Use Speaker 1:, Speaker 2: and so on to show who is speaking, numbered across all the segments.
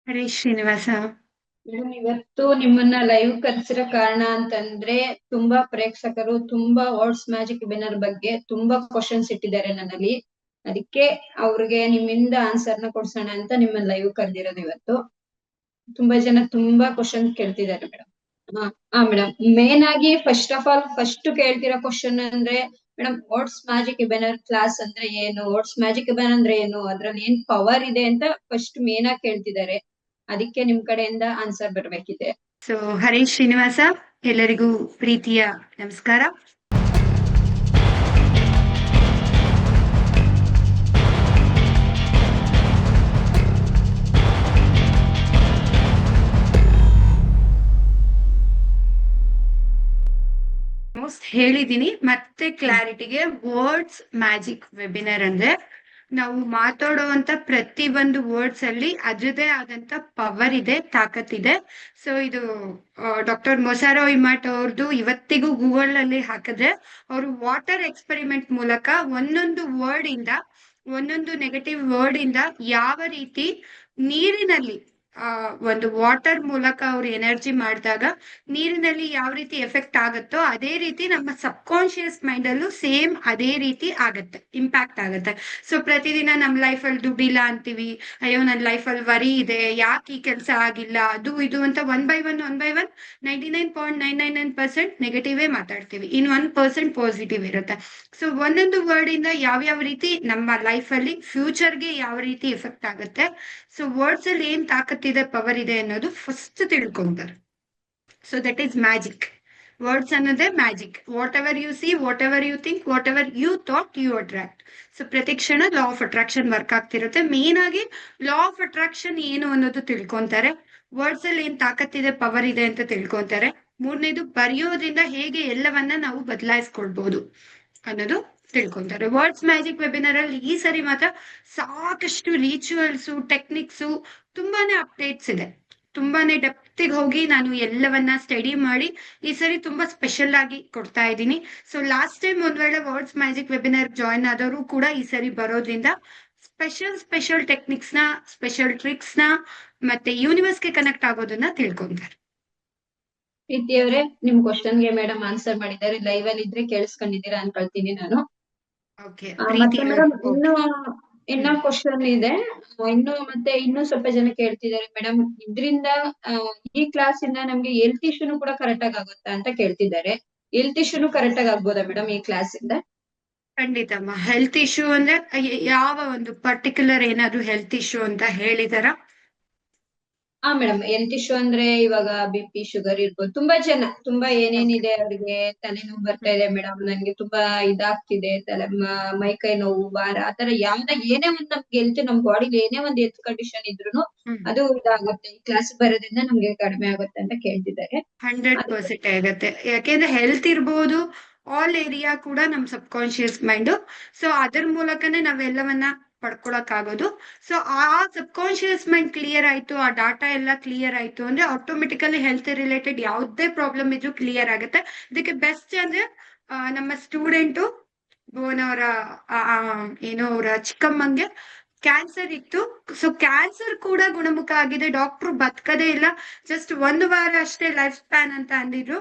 Speaker 1: Harish Srinivasa.
Speaker 2: Madam ಇವತ್ತು ನಿಮ್ಮನ್ನ live ಕರ್ಸಿರೋ ಕಾರಣ ಅಂತಂದ್ರೆ ತುಂಬಾ ಪ್ರೇಕ್ಷಕರು ತುಂಬಾ ವರ್ಡ್ಸ್ ಮ್ಯಾಜಿಕ್ ವಿನ್ನರ್ ಬಗ್ಗೆ ತುಂಬಾ ಕ್ವಶನ್ಸ್ ಇಟ್ಟಿದ್ದಾರೆ ನನ್ನಲ್ಲಿ. ಅದಕ್ಕೆ ಅವ್ರಿಗೆ ನಿಮ್ಮಿಂದ ಆನ್ಸರ್ ನ ಕೊಡ್ಸೋಣ ಅಂತ ನಿಮ್ಮನ್ನ ಲೈವ್ ಕರ್ದಿರೋದು ಇವತ್ತು. ತುಂಬಾ ಜನ ತುಂಬಾ ಕ್ವಶನ್ ಕೇಳ್ತಿದ್ದಾರೆ ಮೇಡಮ್. ಹಾ ಮೇಡಮ್, ಮೇನ್ ಆಗಿ ಫಸ್ಟ್ ಆಫ್ ಆಲ್ ಫಸ್ಟ್ ಕೇಳ್ತಿರೋ ಕ್ವಶನ್ ಅಂದ್ರೆ madam words magic winner class ಅಂದ್ರೆ ಏನು, ವರ್ಡ್ಸ್ ಮ್ಯಾಜಿಕ್ ವಿನ್ನರ್ ಅಂದ್ರೆ ಏನು, ಅದ್ರಲ್ಲಿ ಏನ್ ಪವರ್ ಇದೆ ಅಂತ ಫಸ್ಟ್ ಮೇನ್ ಆಗಿ ಕೇಳ್ತಿದ್ದಾರೆ. ಅದಕ್ಕೆ ನಿಮ್ ಕಡೆಯಿಂದ ಆನ್ಸರ್ ಬರ್ಬೇಕಿದೆ.
Speaker 1: ಸೊ ಹರೀಶ್ ಶ್ರೀನಿವಾಸ, ಎಲ್ಲರಿಗೂ ಪ್ರೀತಿಯ ನಮಸ್ಕಾರ. ಹೇಳಿದೀನಿ ಮತ್ತೆ ಕ್ಲಾರಿಟಿಗೆ, ವರ್ಡ್ಸ್ ಮ್ಯಾಜಿಕ್ ವೆಬಿನರ್ ಅಂದ್ರೆ ನಾವು ಮಾತಾಡುವಂತ ಪ್ರತಿ ಒಂದು ವರ್ಡ್ಸ್ ಅಲ್ಲಿ ಅದ್ರದೇ ಆದಂತ ಪವರ್ ಇದೆ, ತಾಕತ್ತಿದೆ. ಸೊ ಇದು ಡಾಕ್ಟರ್ ಮೊಸಾರೋ ಇಮಾಟ್ ಅವ್ರದ್ದು ಇವತ್ತಿಗೂ ಗೂಗಲ್ ಅಲ್ಲಿ ಹಾಕಿದ್ರೆ ಅವರು ವಾಟರ್ ಎಕ್ಸ್ಪೆರಿಮೆಂಟ್ ಮೂಲಕ ಒಂದೊಂದು ವರ್ಡ್ ಇಂದ, ಒಂದೊಂದು ನೆಗೆಟಿವ್ ವರ್ಡ್ ಇಂದ ಯಾವ ರೀತಿ ನೀರಿನಲ್ಲಿ ಒಂದು ವಾಟರ್ ಮೂಲಕ ಅವ್ರು ಎನರ್ಜಿ ಮಾಡಿದಾಗ ನೀರಿನಲ್ಲಿ ಯಾವ ರೀತಿ ಎಫೆಕ್ಟ್ ಆಗುತ್ತೋ ಅದೇ ರೀತಿ ನಮ್ಮ ಸಬ್ ಕಾನ್ಶಿಯಸ್ ಮೈಂಡ್ ಅಲ್ಲೂ ಸೇಮ್ ಅದೇ ರೀತಿ ಆಗತ್ತೆ, ಇಂಪ್ಯಾಕ್ಟ್ ಆಗುತ್ತೆ. ಸೊ ಪ್ರತಿದಿನ ನಮ್ಮ ಲೈಫಲ್ಲಿ ದುಡ್ಡಿಲ್ಲ ಅಂತೀವಿ, ಅಯ್ಯೋ ನನ್ನ ಲೈಫಲ್ಲಿ ವರಿ ಇದೆ, ಯಾಕೆ ಈ ಕೆಲಸ ಆಗಿಲ್ಲ, ಅದು ಇದು ಅಂತ ಒನ್ ಬೈ ಒನ್ 99.999% ನೆಗೆಟಿವೇ ಮಾತಾಡ್ತೀವಿ, ಇನ್ 1% ಪಾಸಿಟಿವ್ ಇರುತ್ತೆ. ಸೊ ಒಂದೊಂದು ವರ್ಡ್ ಇಂದ ಯಾವ್ಯಾವ ರೀತಿ ನಮ್ಮ ಲೈಫಲ್ಲಿ ಫ್ಯೂಚರ್ಗೆ ಯಾವ ರೀತಿ ಎಫೆಕ್ಟ್ ಆಗುತ್ತೆ, ಸೊ ವರ್ಡ್ಸ್ ಅಲ್ಲಿ ಏನ್ ತಾಕತ್ತಿದೆ, ಪವರ್ ಇದೆ ಅನ್ನೋದು ಫಸ್ಟ್ ತಿಳ್ಕೊಂತಾರೆ. So that is magic. Words ಅನ್ನೋದೇ magic. Whatever you see, whatever you think, whatever you thought, you attract. So ಪ್ರತಿ ಕ್ಷಣ ಲಾ ಆಫ್ ಅಟ್ರಾಕ್ಷನ್ ವರ್ಕ್ ಆಗ್ತಿರುತ್ತೆ. ಮೇನ್ ಆಗಿ ಲಾ ಆಫ್ ಅಟ್ರಾಕ್ಷನ್ ಏನು ಅನ್ನೋದು ತಿಳ್ಕೊಂತಾರೆ, ವರ್ಡ್ಸ್ ಅಲ್ಲಿ ಏನ್ ತಾಕತ್ತಿದೆ, ಪವರ್ ಇದೆ ಅಂತ ತಿಳ್ಕೊಂತಾರೆ. ಮೂರನೇದು, ಬರೆಯೋದ್ರಿಂದ ಹೇಗೆ ಎಲ್ಲವನ್ನ ನಾವು ಬದಲಾಯಿಸ್ಕೊಳ್ಬಹುದು ಅನ್ನೋದು ತಿಳ್ಕೊಂತಾರೆ. ವರ್ಡ್ಸ್ ಮ್ಯಾಜಿಕ್ ವೆಬಿನರ್ ಅಲ್ಲಿ ಈ ಸರಿ ಮಾತ್ರ ಸಾಕಷ್ಟು ರಿಚುವಲ್ಸು, ಟೆಕ್ನಿಕ್ಸು, ತುಂಬಾನೇ ಅಪ್ಡೇಟ್ಸ್ ಇದೆ. ತುಂಬಾನೇ ಡೆಪ್ತಿಗೆ ಹೋಗಿ ನಾನು ಎಲ್ಲವನ್ನ ಸ್ಟಡಿ ಮಾಡಿ ಈ ಸರಿ ತುಂಬಾ ಸ್ಪೆಷಲ್ ಆಗಿ ಕೊಡ್ತಾ ಇದ್ದೀನಿ. ಸೊ ಲಾಸ್ಟ್ ಟೈಮ್ ಒಂದ್ ವೇಳೆ ವರ್ಡ್ಸ್ ಮ್ಯಾಜಿಕ್ ವೆಬಿನರ್ ಜಾಯಿನ್ ಆದವರು ಕೂಡ ಈ ಸರಿ ಬರೋದ್ರಿಂದ ಸ್ಪೆಷಲ್ ಟೆಕ್ನಿಕ್ಸ್ ನ, ಸ್ಪೆಷಲ್ ಟ್ರಿಕ್ಸ್ ನ, ಮತ್ತೆ ಯೂನಿವರ್ಸ್ಗೆ ಕನೆಕ್ಟ್ ಆಗೋದನ್ನ ತಿಳ್ಕೊಂತಾರೆ.
Speaker 2: ಪ್ರೀತಿ ಅವರೇ, ನಿಮ್ ಕ್ವಶನ್ಗೆ ಮೇಡಮ್ ಆನ್ಸರ್ ಮಾಡಿದ್ದಾರೆ. ಲೈವ್ ಅಲ್ಲಿ ಇದ್ರೆ ಕೇಳಿಸ್ಕೊಂಡಿದ್ದೀರಾ ಅನ್ಕೊಳ್ತೀನಿ ನಾನು.
Speaker 1: ಓಕೆ
Speaker 2: ಮತ್ತೆ
Speaker 1: ಪ್ರೀತಿ
Speaker 2: ಮೇಡಮ್
Speaker 1: ಓಕೆ.
Speaker 2: ಇನ್ನೂ ಕ್ವಶನ್ ಇದೆ. ಇನ್ನೂ ಸ್ವಲ್ಪ ಜನ ಕೇಳ್ತಿದ್ದಾರೆ ಮೇಡಮ್, ಇದ್ರಿಂದ ಈ ಕ್ಲಾಸ್ ಇಂದ ನಮ್ಗೆ ಹೆಲ್ತ್ ಇಶ್ಯೂನು ಕೂಡ ಕರೆಕ್ಟ್ ಆಗಿ ಆಗುತ್ತಾ ಅಂತ ಕೇಳ್ತಿದ್ದಾರೆ. ಹೆಲ್ತ್ ಇಶ್ಯೂನು ಕರೆಕ್ಟ್ ಆಗಿ ಆಗ್ಬೋದಾ ಮೇಡಮ್ ಈ ಕ್ಲಾಸ್ ಇಂದ?
Speaker 1: ಖಂಡಿತಮ್ಮ. ಹೆಲ್ತ್ ಇಶ್ಯೂ ಅಂದ್ರೆ ಯಾವ ಒಂದು ಪರ್ಟಿಕ್ಯುಲರ್ ಏನಾದ್ರು ಹೆಲ್ತ್ ಇಶ್ಯೂ ಅಂತ ಹೇಳಿದಾರ?
Speaker 2: ಹಾ ಮೇಡಮ್, ಹೆಲ್ತ್ ಇಶ್ಯೂ ಅಂದ್ರೆ ಇವಾಗ BP, ಶುಗರ್ ಇರ್ಬೋದು. ತುಂಬಾ ಏನೇನಿದೆ ಅವ್ರಿಗೆ. ತಲೆನೋವು ಬರ್ತಾ ಇದೆ ಮೇಡಮ್, ನನ್ಗೆ ತುಂಬಾ ಇದಾಗ್ತಿದೆ, ಮೈ ಕೈ ನೋವು, ಭಾರ, ಆತರ ಏನೇ ಒಂದ್ ನಮ್ಗೆ ಹೆಲ್ತ್, ನಮ್ ಬಾಡಿಲಿ ಏನೇ ಒಂದ್ ಹೆಲ್ತ್ ಕಂಡೀಷನ್ ಇದ್ರೂನು ಅದು ಇದಾಗುತ್ತೆ. ಈ ಕ್ಲಾಸ್ ಬರೋದ್ರಿಂದ ನಮ್ಗೆ ಕಡಿಮೆ ಆಗುತ್ತೆ ಅಂತ ಕೇಳ್ತಿದ್ದಾರೆ.
Speaker 1: 100% ಆಗತ್ತೆ. ಯಾಕೆಂದ್ರೆ ಹೆಲ್ತ್ ಇರ್ಬೋದು, ಆಲ್ ಏರಿಯಾ ಕೂಡ ನಮ್ ಸಬ್ ಕಾನ್ಶಿಯಸ್ ಮೈಂಡ್. ಸೊ ಅದ್ರ ಮೂಲಕನೇ ನಾವೆಲ್ಲವನ್ನ ಪಡ್ಕೊಳಕ್ ಆಗೋದು. ಸೊ ಆ ಸಬ್ ಕಾನ್ಶಿಯಸ್ ಮೈಂಡ್ ಕ್ಲಿಯರ್ ಆಯ್ತು, ಆ ಡಾಟಾ ಎಲ್ಲ ಕ್ಲಿಯರ್ ಆಯ್ತು ಅಂದ್ರೆ ಆಟೋಮೆಟಿಕಲಿ ಹೆಲ್ತ್ ರಿಲೇಟೆಡ್ ಯಾವುದೇ ಪ್ರಾಬ್ಲಮ್ ಇದ್ರೂ ಕ್ಲಿಯರ್ ಆಗುತ್ತೆ. ಇದಕ್ಕೆ ಬೆಸ್ಟ್ ಅಂದ್ರೆ ನಮ್ಮ ಸ್ಟೂಡೆಂಟು ಭುವನ್ ಅವರ ಏನೋ ಅವರ ಚಿಕ್ಕಮ್ಮಂಗೆ ಕ್ಯಾನ್ಸರ್ ಇತ್ತು. ಸೊ ಕ್ಯಾನ್ಸರ್ ಕೂಡ ಗುಣಮುಖ ಆಗಿದೆ, ಡಾಕ್ಟ್ರು ಬದುಕದೇ ಇಲ್ಲ, ಜಸ್ಟ್ 1 ವಾರ ಅಷ್ಟೇ ಲೈಫ್ ಸ್ಪ್ಯಾನ್ ಅಂತ ಅಂದಿದ್ರು.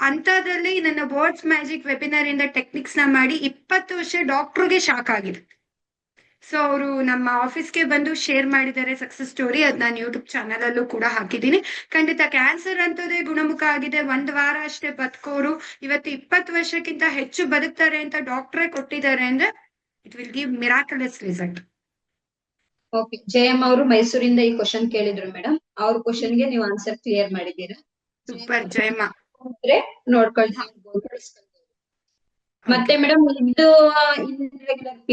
Speaker 1: ಅಂತದ್ರಲ್ಲಿ ನನ್ನ ವರ್ಡ್ಸ್ ಮ್ಯಾಜಿಕ್ ವೆಬಿನಾರ್ ಇಂದ ಟೆಕ್ನಿಕ್ಸ್ ನ ಮಾಡಿ 20 ವರ್ಷ ಡಾಕ್ಟ್ರಿಗೆ ಶಾಕ್ ಆಗಿದೆ. ಸೊ ಅವರು ನಮ್ಮ ಆಫೀಸ್ಗೆ ಬಂದು ಶೇರ್ ಮಾಡಿದ್ದಾರೆ ಸಕ್ಸಸ್ ಸ್ಟೋರಿ. ಅದ್ ನಾನು ಯೂಟ್ಯೂಬ್ ಚಾನಲ್ ಅಲ್ಲೂ ಕೂಡ ಹಾಕಿದ್ದೀನಿ. ಖಂಡಿತ ಕ್ಯಾನ್ಸರ್ ಅಂತದೇ ಗುಣಮುಖ ಆಗಿದೆ, 1 ವಾರ ಅಷ್ಟೇ ಬದುಕೋರು ಇವತ್ತು 20 ವರ್ಷಕ್ಕಿಂತ ಹೆಚ್ಚು ಬದುಕ್ತಾರೆ ಅಂತ ಡಾಕ್ಟ್ರೇ ಕೊಟ್ಟಿದ್ದಾರೆ ಅಂದ್ರೆ it will give miraculous result.
Speaker 2: Okay, Jayamma ಅವರು ಮೈಸೂರಿಂದ ಈ ಕ್ವಶನ್ ಕೇಳಿದ್ರು ಮೇಡಮ್. ಅವ್ರ ಕ್ವಶನ್ಗೆ ನೀವು ಆನ್ಸರ್ ಕ್ಲಿಯರ್ ಮಾಡಿದ್ದೀರಾ.
Speaker 1: ಸೂಪರ್ ಜಯಮ್ಮ.
Speaker 2: ನೋಡ್ಕೊಳ್ತೀನಿ. ಮತ್ತೆ
Speaker 1: ಓಕೆ.
Speaker 2: ಮೇಡಮ್, ಇದು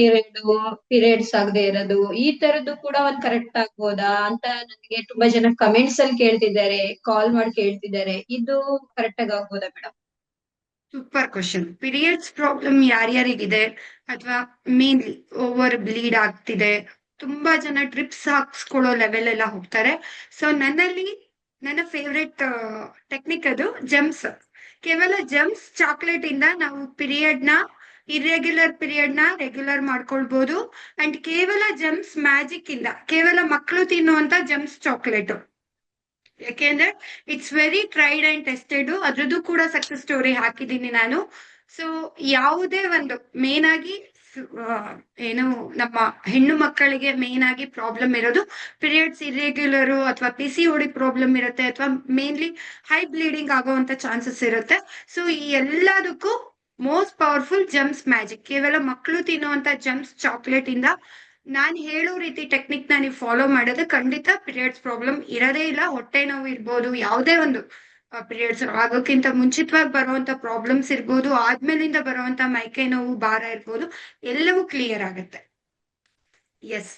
Speaker 2: ಇರ್ರೆಗ್ಯುಲರ್ ಪೀರಿಯಡ್ಸ್ ಆಗದೆ ಇರೋದು, ಈ ತರದ್ದು ಕೂಡ ಒಂದ್ ಕರೆಕ್ಟ್ ಆಗ್ಬೋದಾ ಅಂತ ನನಗೆ ತುಂಬಾ ಜನ ಕಮೆಂಟ್ಸ್ ಅಲ್ಲಿ ಕೇಳ್ತಿದ್ದಾರೆ, ಕಾಲ್ ಮಾಡಿ ಕೇಳ್ತಿದ್ದಾರೆ. ಇದು ಕರೆಕ್ಟ್ ಆಗಿ ಆಗ್ಬೋದಾ madam?
Speaker 1: Super question. Periods problem ಯಾರ್ಯಾರಿಗಿದೆ, ಅಥವಾ ಮೇನ್ಲಿ ಓವರ್ ಬ್ಲೀಡ್ ಆಗ್ತಿದೆ, ತುಂಬಾ ಜನ ಡ್ರಿಪ್ಸ್ ಹಾಕ್ಸ್ಕೊಳ್ಳೋ ಲೆವೆಲ್ ಎಲ್ಲ ಹೋಗ್ತಾರೆ. ಸೊ ನನ್ನ ಫೇವ್ರೆಟ್ ಟೆಕ್ನಿಕ್ ಅದು ಜೆಮ್ಸ್. ಕೇವಲ ಜೆಮ್ಸ್ ಚಾಕ್ಲೇಟ್ ಇಂದ ನಾವು ಪೀರಿಯಡ್ ನ ಇರ್ರೆಗ್ಯುಲರ್ ಪೀರಿಯಡ್ ನ ರೆಗ್ಯುಲರ್ ಮಾಡ್ಕೊಳ್ಬಹುದು. ಅಂಡ್ ಕೇವಲ ಜಮ್ಸ್ ಮ್ಯಾಜಿಕ್ ಇಲ್ಲ, ಕೇವಲ ಮಕ್ಕಳು ತಿನ್ನುವಂತ ಜಮ್ಸ್ ಚಾಕ್ಲೇಟ್. ಯಾಕೆಂದ್ರೆ it's very tried and tested, ಅದ್ರದ್ದು ಕೂಡ ಸಕ್ಸಸ್ ಸ್ಟೋರಿ ಹಾಕಿದ್ದೀನಿ ನಾನು. ಸೊ ಯಾವುದೇ ಒಂದು ಮೇನ್ ಆಗಿ ಆ, ಏನು ನಮ್ಮ ಹೆಣ್ಣು ಮಕ್ಕಳಿಗೆ ಮೇನ್ ಆಗಿ ಪ್ರಾಬ್ಲಮ್ ಇರೋದು ಪೀರಿಯಡ್ಸ್ ಇರ್ರೆಗ್ಯುಲರ್ ಅಥವಾ PCOD ಪ್ರಾಬ್ಲಮ್ ಇರುತ್ತೆ, ಅಥವಾ ಮೇನ್ಲಿ ಹೈ ಬ್ಲೀಡಿಂಗ್ ಆಗುವಂತ ಚಾನ್ಸಸ್ ಇರುತ್ತೆ. ಸೊ ಈ ಎಲ್ಲದಕ್ಕೂ ಮೋಸ್ಟ್ ಪವರ್ಫುಲ್ ಜಮ್ಸ್ ಮ್ಯಾಜಿಕ್, ಕೇವಲ ಮಕ್ಕಳು ತಿನ್ನುವಂತ ಜಮ್ಸ್ ಚಾಕ್ಲೇಟ್ ಇಂದ ನಾನ್ ಹೇಳೋ ರೀತಿ ಟೆಕ್ನಿಕ್ ನ ನೀವು ಫಾಲೋ ಮಾಡಿದ್ರೆ ಖಂಡಿತ ಪೀರಿಯಡ್ಸ್ ಪ್ರಾಬ್ಲಮ್ ಇರೋದೇ ಇಲ್ಲ. ಹೊಟ್ಟೆ ನೋವು ಇರ್ಬೋದು, ಯಾವುದೇ ಒಂದು ಪೀರಿಯಡ್ಸ್ ಆಗೋಕ್ಕಿಂತ ಮುಂಚಿತವಾಗಿ ಬರುವಂತ ಪ್ರಾಬ್ಲಮ್ಸ್ ಇರ್ಬೋದು, ಆದ್ಮೇಲಿಂದ ಬರುವಂತ ಮೈಕೈ ನೋವು, ಭಾರ ಇರ್ಬೋದು, ಎಲ್ಲವೂ ಕ್ಲಿಯರ್ ಆಗುತ್ತೆ. ಎಸ್.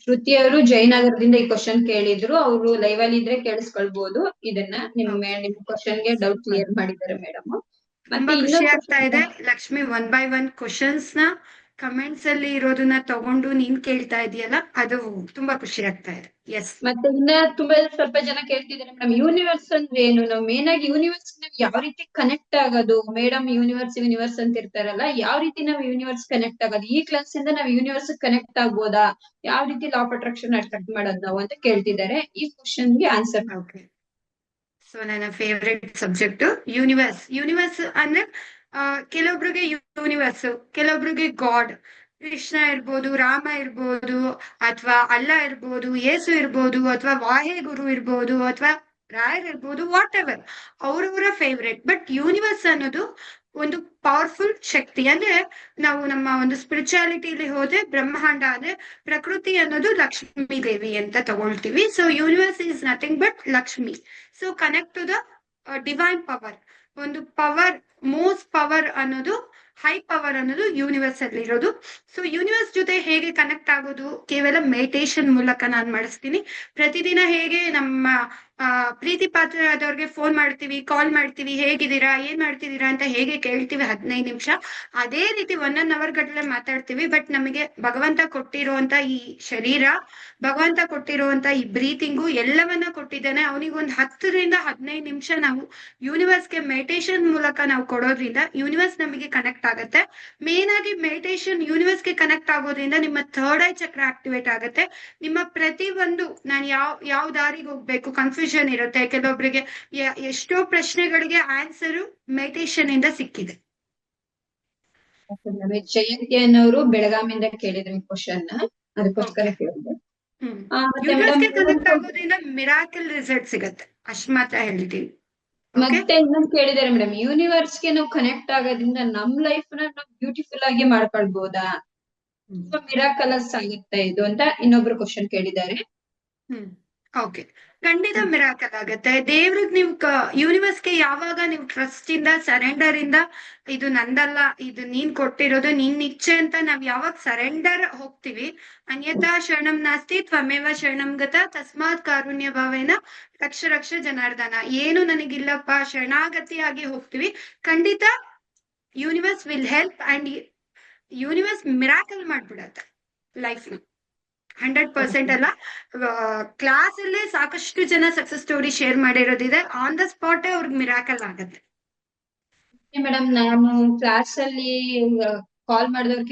Speaker 2: ಶ್ರುತಿ ಅವರು ಜಯನಗರದಿಂದ ಈ ಕ್ವಶನ್ ಕೇಳಿದ್ರು, ಅವರು ಲೈವ್ ಅಲ್ಲಿ ಇದ್ರೆ ಕೇಳಿಸ್ಕೊಳ್ಬಹುದು. ಇದನ್ನ ನಿಮ್ ಕ್ವಶನ್ ಗೆ ಡೌಟ್ ಕ್ಲಿಯರ್ ಮಾಡಿದ್ದಾರೆ ಮೇಡಮ್.
Speaker 1: ತುಂಬಾ ಖುಷಿ ಆಗ್ತಾ ಇದೆ ಲಕ್ಷ್ಮಿ, 1 by 1 ಕ್ವಶನ್ಸ್ ನ ಕಮೆಂಟ್ಸ್ ಅಲ್ಲಿ ಇರೋದನ್ನ ತಗೊಂಡು ನೀನ್ ಕೇಳ್ತಾ ಇದೆಯಲ್ಲ, ಅದು ತುಂಬಾ ಖುಷಿ ಆಗ್ತಾ ಇದೆ. ಎಸ್.
Speaker 2: ಮತ್ತೆ ಇನ್ನ ತುಂಬಾ ಸ್ವಲ್ಪ ಜನ ಕೇಳ್ತಿದ್ದಾರೆ ಮೇಡಮ್, ಯೂನಿವರ್ಸ್ ಅಂದ್ರೆ ಏನು? ನಾವು ಮೇನ್ ಆಗಿ ಯೂನಿವರ್ಸ್ ಯಾವ ರೀತಿ ಕನೆಕ್ಟ್ ಆಗೋದು ಮೇಡಮ್? ಯೂನಿವರ್ಸ್ ಅಂತ ಇರ್ತಾರಲ್ಲ, ಯಾವ ರೀತಿ ನಾವು ಯೂನಿವರ್ಸ್ ಕನೆಕ್ಟ್ ಆಗೋದು? ಈ ಕ್ಲಾಸ್ ಇಂದ ನಾವು ಯೂನಿವರ್ಸ್ ಕನೆಕ್ಟ್ ಆಗ್ಬೋದಾ? ಯಾವ ರೀತಿ ಲಾ ಆಫ್ ಅಟ್ರಾಕ್ಷನ್ ಅಟ್ರಾಕ್ಟ್ ಮಾಡೋದು ನಾವು ಅಂತ ಕೇಳ್ತಿದ್ದಾರೆ. ಈ ಕ್ವಶನ್ ಗೆ ಆನ್ಸರ್.
Speaker 1: ಓಕೆ. ಸೊ ನನ್ನ ಫೇವ್ರೆಟ್ ಸಬ್ಜೆಕ್ಟ್ ಯೂನಿವರ್ಸ್ ಅಂದ್ರೆ ಕೆಲವೊಬ್ರಿಗೆ ಯೂನಿವರ್ಸ್, ಕೆಲವೊಬ್ರಿಗೆ ಗಾಡ್, ಕೃಷ್ಣ ಇರ್ಬೋದು, ರಾಮ ಇರ್ಬೋದು, ಅಥವಾ ಅಲ್ಲ ಇರ್ಬೋದು, ಯೇಸು ಇರ್ಬೋದು, ಅಥವಾ ವಾಹೆ ಗುರು ಇರ್ಬೋದು, ಅಥವಾ ರಾಯರ್ ಇರ್ಬೋದು, ವಾಟ್ ಎವರ್ ಅವ್ರವರ ಫೇವ್ರೆಟ್. ಬಟ್ ಯೂನಿವರ್ಸ್ ಅನ್ನೋದು ಒಂದು ಪವರ್ಫುಲ್ ಶಕ್ತಿ. ಅಂದ್ರೆ ನಾವು ನಮ್ಮ ಒಂದು ಸ್ಪಿರಿಚುಯಾಲಿಟಿಲಿ ಹೋದ್ರೆ ಬ್ರಹ್ಮಾಂಡ ಅಂದ್ರೆ ಪ್ರಕೃತಿ ಅನ್ನೋದು ಲಕ್ಷ್ಮೀ ದೇವಿ ಅಂತ ತಗೊಳ್ತೀವಿ. So universe is nothing but Lakshmi. So connect to the divine power. ಒಂದು ಪವರ್, ಮೋಸ್ಟ್ ಪವರ್ ಅನ್ನೋದು, ಹೈ ಪವರ್ ಅನ್ನೋದು ಯೂನಿವರ್ಸ್ ಅಲ್ಲಿ ಇರೋದು. ಸೊ ಯೂನಿವರ್ಸ್ ಜೊತೆ ಹೇಗೆ ಕನೆಕ್ಟ್ ಆಗೋದು? ಕೇವಲ ಮೆಡಿಟೇಷನ್ ಮೂಲಕ ನಾನು ಮಾಡಿಸ್ತೀನಿ. ಪ್ರತಿದಿನ ಹೇಗೆ ನಮ್ಮ ಪ್ರೀತಿ ಪಾತ್ರರಾದವ್ರಿಗೆ ಫೋನ್ ಮಾಡ್ತೀವಿ, ಕಾಲ್ ಮಾಡ್ತೀವಿ, ಹೇಗಿದ್ದೀರಾ, ಏನ್ ಮಾಡ್ತಿದ್ದೀರಾ ಅಂತ ಹೇಗೆ ಕೇಳ್ತೀವಿ 15 ನಿಮಿಷ, ಅದೇ ರೀತಿ 1 hour ಗಟ್ಟಲೆ ಮಾತಾಡ್ತೀವಿ. ಬಟ್ ನಮಗೆ ಭಗವಂತ ಕೊಟ್ಟಿರುವಂತ ಈ ಶರೀರ, ಭಗವಂತ ಕೊಟ್ಟಿರುವಂತ ಈ ಬ್ರೀತಿಂಗು ಎಲ್ಲವನ್ನ ಕೊಟ್ಟಿದ್ದಾನೆ. ಅವನಿಗೊಂದು 10ರಿಂದ 15 ನಿಮಿಷ ನಾವು ಯೂನಿವರ್ಸ್ಗೆ ಮೆಡಿಟೇಷನ್ ಮೂಲಕ ನಾವು ಕೊಡೋದ್ರಿಂದ ಯೂನಿವರ್ಸ್ ನಮಗೆ ಕನೆಕ್ಟ್ ಆಗುತ್ತೆ. ಮೇನ್ ಆಗಿ ಮೆಡಿಟೇಷನ್ ಯೂನಿವರ್ಸ್ಗೆ ಕನೆಕ್ಟ್ ಆಗೋದ್ರಿಂದ ನಿಮ್ಮ ಥರ್ಡ್ ಐ ಚಕ್ರ ಆಕ್ಟಿವೇಟ್ ಆಗುತ್ತೆ. ನಿಮ್ಮ ಪ್ರತಿ ಒಂದು, ನಾನು ಯಾವ ದಾರಿಗೆ ಹೋಗ್ಬೇಕು ಕನ್ಫ್ಯೂಷನ್ ಇರುತ್ತೆ ಕೆಲವೊಬ್ಬರಿಗೆ, ಎಷ್ಟೋ ಪ್ರಶ್ನೆಗಳಿಗೆ ಆನ್ಸರು ಮೆಡಿಟೇಷನ್ ಇಂದ ಸಿಕ್ಕಿದೆ.
Speaker 2: ಜಯಂತಿ ಅನ್ನೋರು ಬೆಳಗಾವಿಯಿಂದ ಕೇಳಿದ್ರು ಈ ಕ್ವಶನ್, ಅದಕ್ಕೋಸ್ಕರ ಕೇಳಿದೆ.
Speaker 1: ಯೂನಿವರ್ಸ್ಗೆ ಕನೆಕ್ಟ್ ಆಗೋದ್ರಿಂದ ಮಿರಾಕಲ್ ರಿಸಲ್ಟ್ ಸಿಗುತ್ತೆ, ಅಷ್ಟ್ ಮಾತ್ರ ಹೇಳಿದೀನಿ.
Speaker 2: ಮತ್ತೆ ಇನ್ನೊಂದು ಕೇಳಿದಾರೆ ಮೇಡಮ್, ಯೂನಿವರ್ಸ್ ಗೆ ನಾವು ಕನೆಕ್ಟ್ ಆಗೋದ್ರಿಂದ ನಮ್ ಲೈಫ್ ನ ನಾವು ಬ್ಯೂಟಿಫುಲ್ ಆಗಿ ಮಾಡ್ಕೊಳ್ಬಹುದಾ, ಮಿರಾಕಲಸ್ ಆಗುತ್ತೆ ಇದು ಅಂತ ಇನ್ನೊಬ್ರು ಕ್ವಶನ್ ಕೇಳಿದ್ದಾರೆ.
Speaker 1: ಓಕೆ, ಖಂಡಿತ ಮಿರಾಕಲ್ ಆಗತ್ತೆ. ದೇವ್ರಿಗೆ ನೀವು ಯೂನಿವರ್ಸ್ಗೆ ಯಾವಾಗ ನೀವು ಟ್ರಸ್ಟ್ ಇಂದ, ಸರೆಂಡರ್ ಇಂದ, ಇದು ನಂದಲ್ಲ, ಇದು ನೀನ್ ಕೊಟ್ಟಿರೋದು, ನಿನ್ ಇಚ್ಛೆ ಅಂತ ನಾವ್ ಯಾವಾಗ ಸರೆಂಡರ್ ಹೋಗ್ತೀವಿ, ಅನ್ಯಥಾ ಶರಣಂ ನಾಸ್ತಿ ತ್ವಮೇವ ಶರಣಂ ಗತ ತಸ್ಮಾತ್ ಕಾರುಣ್ಯ ಭಾವೇನ ರಕ್ಷ ರಕ್ಷ ಜನಾರ್ದನ. ಏನು ನನಗಿಲ್ಲಪ್ಪ, ಶರಣಾಗತಿಯಾಗಿ ಹೋಗ್ತೀವಿ, ಖಂಡಿತ universe will help and universe miracle ಮಾಡ್ಬಿಡತ್ತೆ ಲೈಫ್ ನ. 100% ಅಲ್ಲ, ಕ್ಲಾಸ್ ಅಲ್ಲೇ ಸಾಕಷ್ಟು ಜನ ಸಕ್ಸಸ್ ಸ್ಟೋರಿ ಶೇರ್ ಮಾಡಿರೋದಿದೆ. ಆನ್ ದ ಸ್ಪಾಟ್ ಅವ್ರಿಗೆ ಮಿರಾಕಲ್ ಆಗತ್ತೆ.
Speaker 2: ಮೇಡಮ್, ನಾನು ಕ್ಲಾಸ್ ಅಲ್ಲಿ ಕಾಲ್ ಮಾಡಿದವ್ರು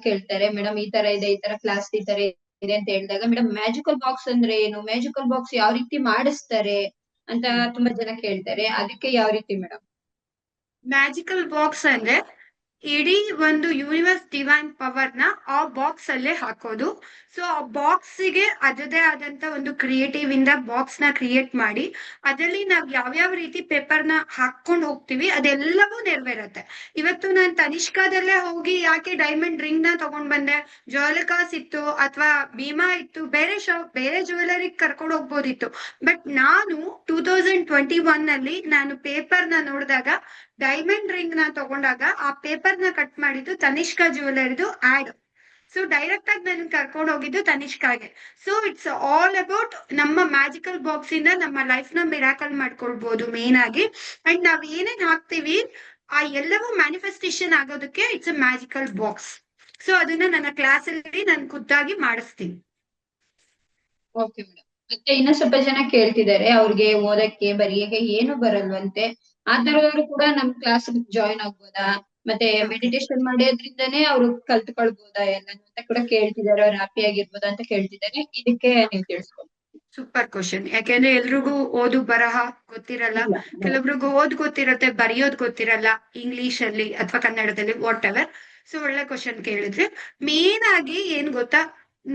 Speaker 2: ಕೇಳ್ತಾರೆ ಮೇಡಮ್, ಈ ತರ ಇದೆ, ಈ ತರ ಕ್ಲಾಸ್ ಈ ತರ ಇದೆ ಅಂತ ಹೇಳಿದಾಗ, ಮೇಡಮ್ ಮ್ಯಾಜಿಕಲ್ ಬಾಕ್ಸ್ ಅಂದ್ರೆ ಏನು, ಮ್ಯಾಜಿಕಲ್ ಬಾಕ್ಸ್ ಯಾವ ರೀತಿ ಮಾಡಿಸ್ತಾರೆ ಅಂತ ತುಂಬಾ ಜನ ಕೇಳ್ತಾರೆ. ಅದಕ್ಕೆ ಯಾವ ರೀತಿ ಮೇಡಮ್?
Speaker 1: ಮ್ಯಾಜಿಕಲ್ ಬಾಕ್ಸ್ ಅಂದ್ರೆ ಇಡೀ ಒಂದು ಯೂನಿವರ್ಸ್ ಡಿವೈನ್ ಪವರ್ ನ ಆ ಬಾಕ್ಸ್ ಅಲ್ಲೇ ಹಾಕೋದು. ಸೊ ಆ ಬಾಕ್ಸ್ ಗೆ ಅದರದೇ ಆದಂತ ಒಂದು ಕ್ರಿಯೇಟಿವ್ ಇಂದ ಬಾಕ್ಸ್ ನ ಕ್ರಿಯೇಟ್ ಮಾಡಿ, ಅದರಲ್ಲಿ ನಾವ್ ಯಾವ್ಯಾವ ರೀತಿ ಪೇಪರ್ ನ ಹಾಕೊಂಡು ಹೋಗ್ತೀವಿ ಅದೆಲ್ಲವೂ ನೆರವೇರುತ್ತೆ. ಇವತ್ತು ನಾನು ತನಿಷ್ಕಾದಲ್ಲೇ ಹೋಗಿ ಯಾಕೆ ಡೈಮಂಡ್ ರಿಂಗ್ ನ ತಗೊಂಡ್ ಬಂದೆ, ಜ್ಯುವೆಲಕಾಸ್ ಇತ್ತು ಅಥವಾ ಭೀಮಾ ಇತ್ತು, ಬೇರೆ ಜ್ಯುವೆಲರಿ ಕರ್ಕೊಂಡು ಹೋಗ್ಬೋದಿತ್ತು. ಬಟ್ ನಾನು 2021 ನಲ್ಲಿ ನಾನು ಪೇಪರ್ ನ ನೋಡಿದಾಗ, ಡೈಮಂಡ್ ರಿಂಗ್ ನ ತಗೊಂಡಾಗ ಆ ಪೇಪರ್ ನ ಕಟ್ ಮಾಡಿದ್ದು ತನಿಷ್ಕಾ ಜ್ಯುವೆಲರಿದು ಆಡ್. ಸೊ ಡೈರೆಕ್ಟ್ ಆಗಿ ನನ್ನ ಕರ್ಕೊಂಡು ಹೋಗಿದ್ದು ತನಿಷ್ಕಾಗೆ. ಸೊ ಇಟ್ಸ್ ಆಲ್ ಅಬೌಟ್ ನಮ್ಮ ಮ್ಯಾಜಿಕಲ್ ಬಾಕ್ಸ್ ಇಂದ ನಮ್ಮ ಲೈಫ್ ನ ಮಿರಾಕಲ್ ಮಾಡ್ಕೊಳ್ಬಹುದು ಮೇನ್ ಆಗಿ. ಅಂಡ್ ನಾವ್ ಏನೇನ್ ಹಾಕ್ತಿವಿ ಆ ಎಲ್ಲವೂ ಮ್ಯಾನಿಫೆಸ್ಟೇಷನ್ ಆಗೋದಕ್ಕೆ it's a magical box. So ಅದನ್ನ ನನ್ನ ಕ್ಲಾಸ್ ಅಲ್ಲಿ ನಾನು ಖುದ್ದಾಗಿ ಮಾಡಿಸ್ತೀನಿ.
Speaker 2: Okay madam. ಮತ್ತೆ ಇನ್ನ ಸ್ವಲ್ಪ ಜನ ಕೇಳ್ತಿದ್ದಾರೆ, ಅವ್ರಿಗೆ ಓದಕ್ಕೆ ಬರೆಯಕ್ಕೆ ಏನು ಬರಲ್ವಂತೆ, ಆ ತರದವರು ಕೂಡ ನಮ್ ಕ್ಲಾಸ್ ಜಾಯಿನ್ ಆಗ್ಬೋದಾ? ಮತ್ತೆ
Speaker 1: Okay.
Speaker 2: ಮೆಡಿಟೇಷನ್ ಮಾಡೋದ್ರಿಂದಾನೇ ಅವ್ರು ಕಲ್ತ್ಕೊಳ್ಬಹುದಾ ಎಲ್ಲ ಅಂತ ಕೂಡ ಕೇಳ್ತಿದ್ದಾರೆ, ಅವ್ರು ಹ್ಯಾಪಿ ಆಗಿರ್ಬೋದಾ ಅಂತ ಕೇಳ್ತಿದ್ದಾರೆ. ಇದಕ್ಕೆ ನೀವು ತಿಳಿಸ್ಕೊಡಿ.
Speaker 1: Super question. ಯಾಕೆಂದ್ರೆ ಎಲ್ರಿಗೂ ಓದು ಬರಹ ಗೊತ್ತಿರಲ್ಲ,
Speaker 2: ಇಲ್ಲ.
Speaker 1: ಕೆಲವೊಬ್ರಿಗೂ ಓದ್ ಗೊತ್ತಿರತ್ತೆ, ಬರೆಯೋದ್ ಗೊತ್ತಿರಲ್ಲ, ಇಂಗ್ಲಿಷ್ ಅಲ್ಲಿ ಅಥವಾ ಕನ್ನಡದಲ್ಲಿ ವಾಟ್ ಎವರ್. ಸೊ ಒಳ್ಳೆ ಕ್ವಶನ್ ಕೇಳಿದ್ರಿ. ಮೇನ್ ಆಗಿ ಏನ್ ಗೊತ್ತಾ,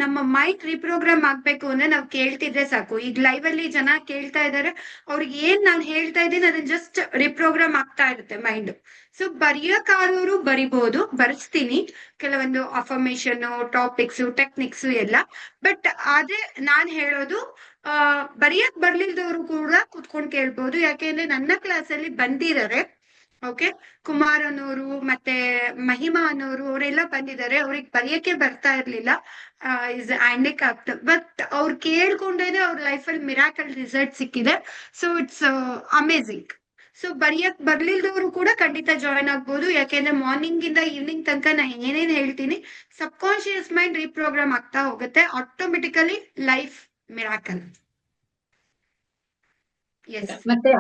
Speaker 1: ನಮ್ಮ ಮೈಂಡ್ ರೀಪ್ರೋಗ್ರಾಮ್ ಆಗ್ಬೇಕು ಅಂದ್ರೆ ನಾವ್ ಕೇಳ್ತಿದ್ರೆ ಸಾಕು. ಈಗ ಲೈವ್ ಅಲ್ಲಿ ಜನ ಕೇಳ್ತಾ ಇದಾರೆ, ಅವ್ರಿಗೆ ಏನ್ ನಾನ್ ಹೇಳ್ತಾ ಇದ್ದೀನಿ ಅದನ್ನ ಜಸ್ಟ್ ರಿಪ್ರೋಗ್ರಾಮ್ ಆಗ್ತಾ ಇರುತ್ತೆ ಮೈಂಡ್. ಸೊ ಬರೆಯಕ್ಕಾಗೋರು ಬರಿಬಹುದು, ಬರ್ಸ್ತೀನಿ ಕೆಲವೊಂದು ಅಫರ್ಮೇಶನ್, ಟಾಪಿಕ್ಸ್, ಟೆಕ್ನಿಕ್ಸ್ ಎಲ್ಲ. ಬಟ್ ಅದೇ ನಾನ್ ಹೇಳೋದು, ಬರೆಯಕ್ ಬರ್ಲಿಲ್ದವ್ರು ಕೂಡ ಕುತ್ಕೊಂಡ್ ಕೇಳ್ಬೋದು. ಯಾಕೆಂದ್ರೆ ನನ್ನ ಕ್ಲಾಸ್ ಅಲ್ಲಿ ಬಂದಿದ್ದಾರೆ, ಓಕೆ, ಕುಮಾರ್ ಅನ್ನೋರು ಮತ್ತೆ ಮಹಿಮಾ ಅನ್ನೋರು, ಅವರೆಲ್ಲ ಬಂದಿದ್ದಾರೆ. ಅವ್ರಿಗೆ ಬರೆಯಕ್ಕೆ ಬರ್ತಾ ಇರ್ಲಿಲ್ಲ, ಇಸ್ ಹ್ಯಾಂಡಿಕ್ಯಾಪ್ಟ್. ಬಟ್ ಅವ್ರು ಕೇಳ್ಕೊಂಡೇನೆ ಅವ್ರ ಲೈಫಲ್ಲಿ ಮಿರಾಕಲ್ ರಿಸಲ್ಟ್ ಸಿಕ್ಕಿದೆ. So it's amazing. ಸೊ ಬರೆಯಕ್ ಬರ್ಲಿಲ್ದವ್ರು ಕೂಡ ಖಂಡಿತ ಜಾಯ್ನ್ ಆಗ್ಬೋದು. ಯಾಕೆಂದ್ರೆ ಮಾರ್ನಿಂಗ್ ಇಂದ ಈವ್ನಿಂಗ್ ತನಕ ನಾ ಏನೇನ್ ಹೇಳ್ತೀನಿ, ಸಬ್ ಕಾನ್ಶಿಯಸ್ ಮೈಂಡ್ ರೀಪ್ರೋಗ್ರಾಮ್ ಆಗ್ತಾ ಹೋಗುತ್ತೆ ಆಟೋಮೆಟಿಕಲಿ. Life miracle. ಎಸ್.
Speaker 2: ಮತ್ತೆ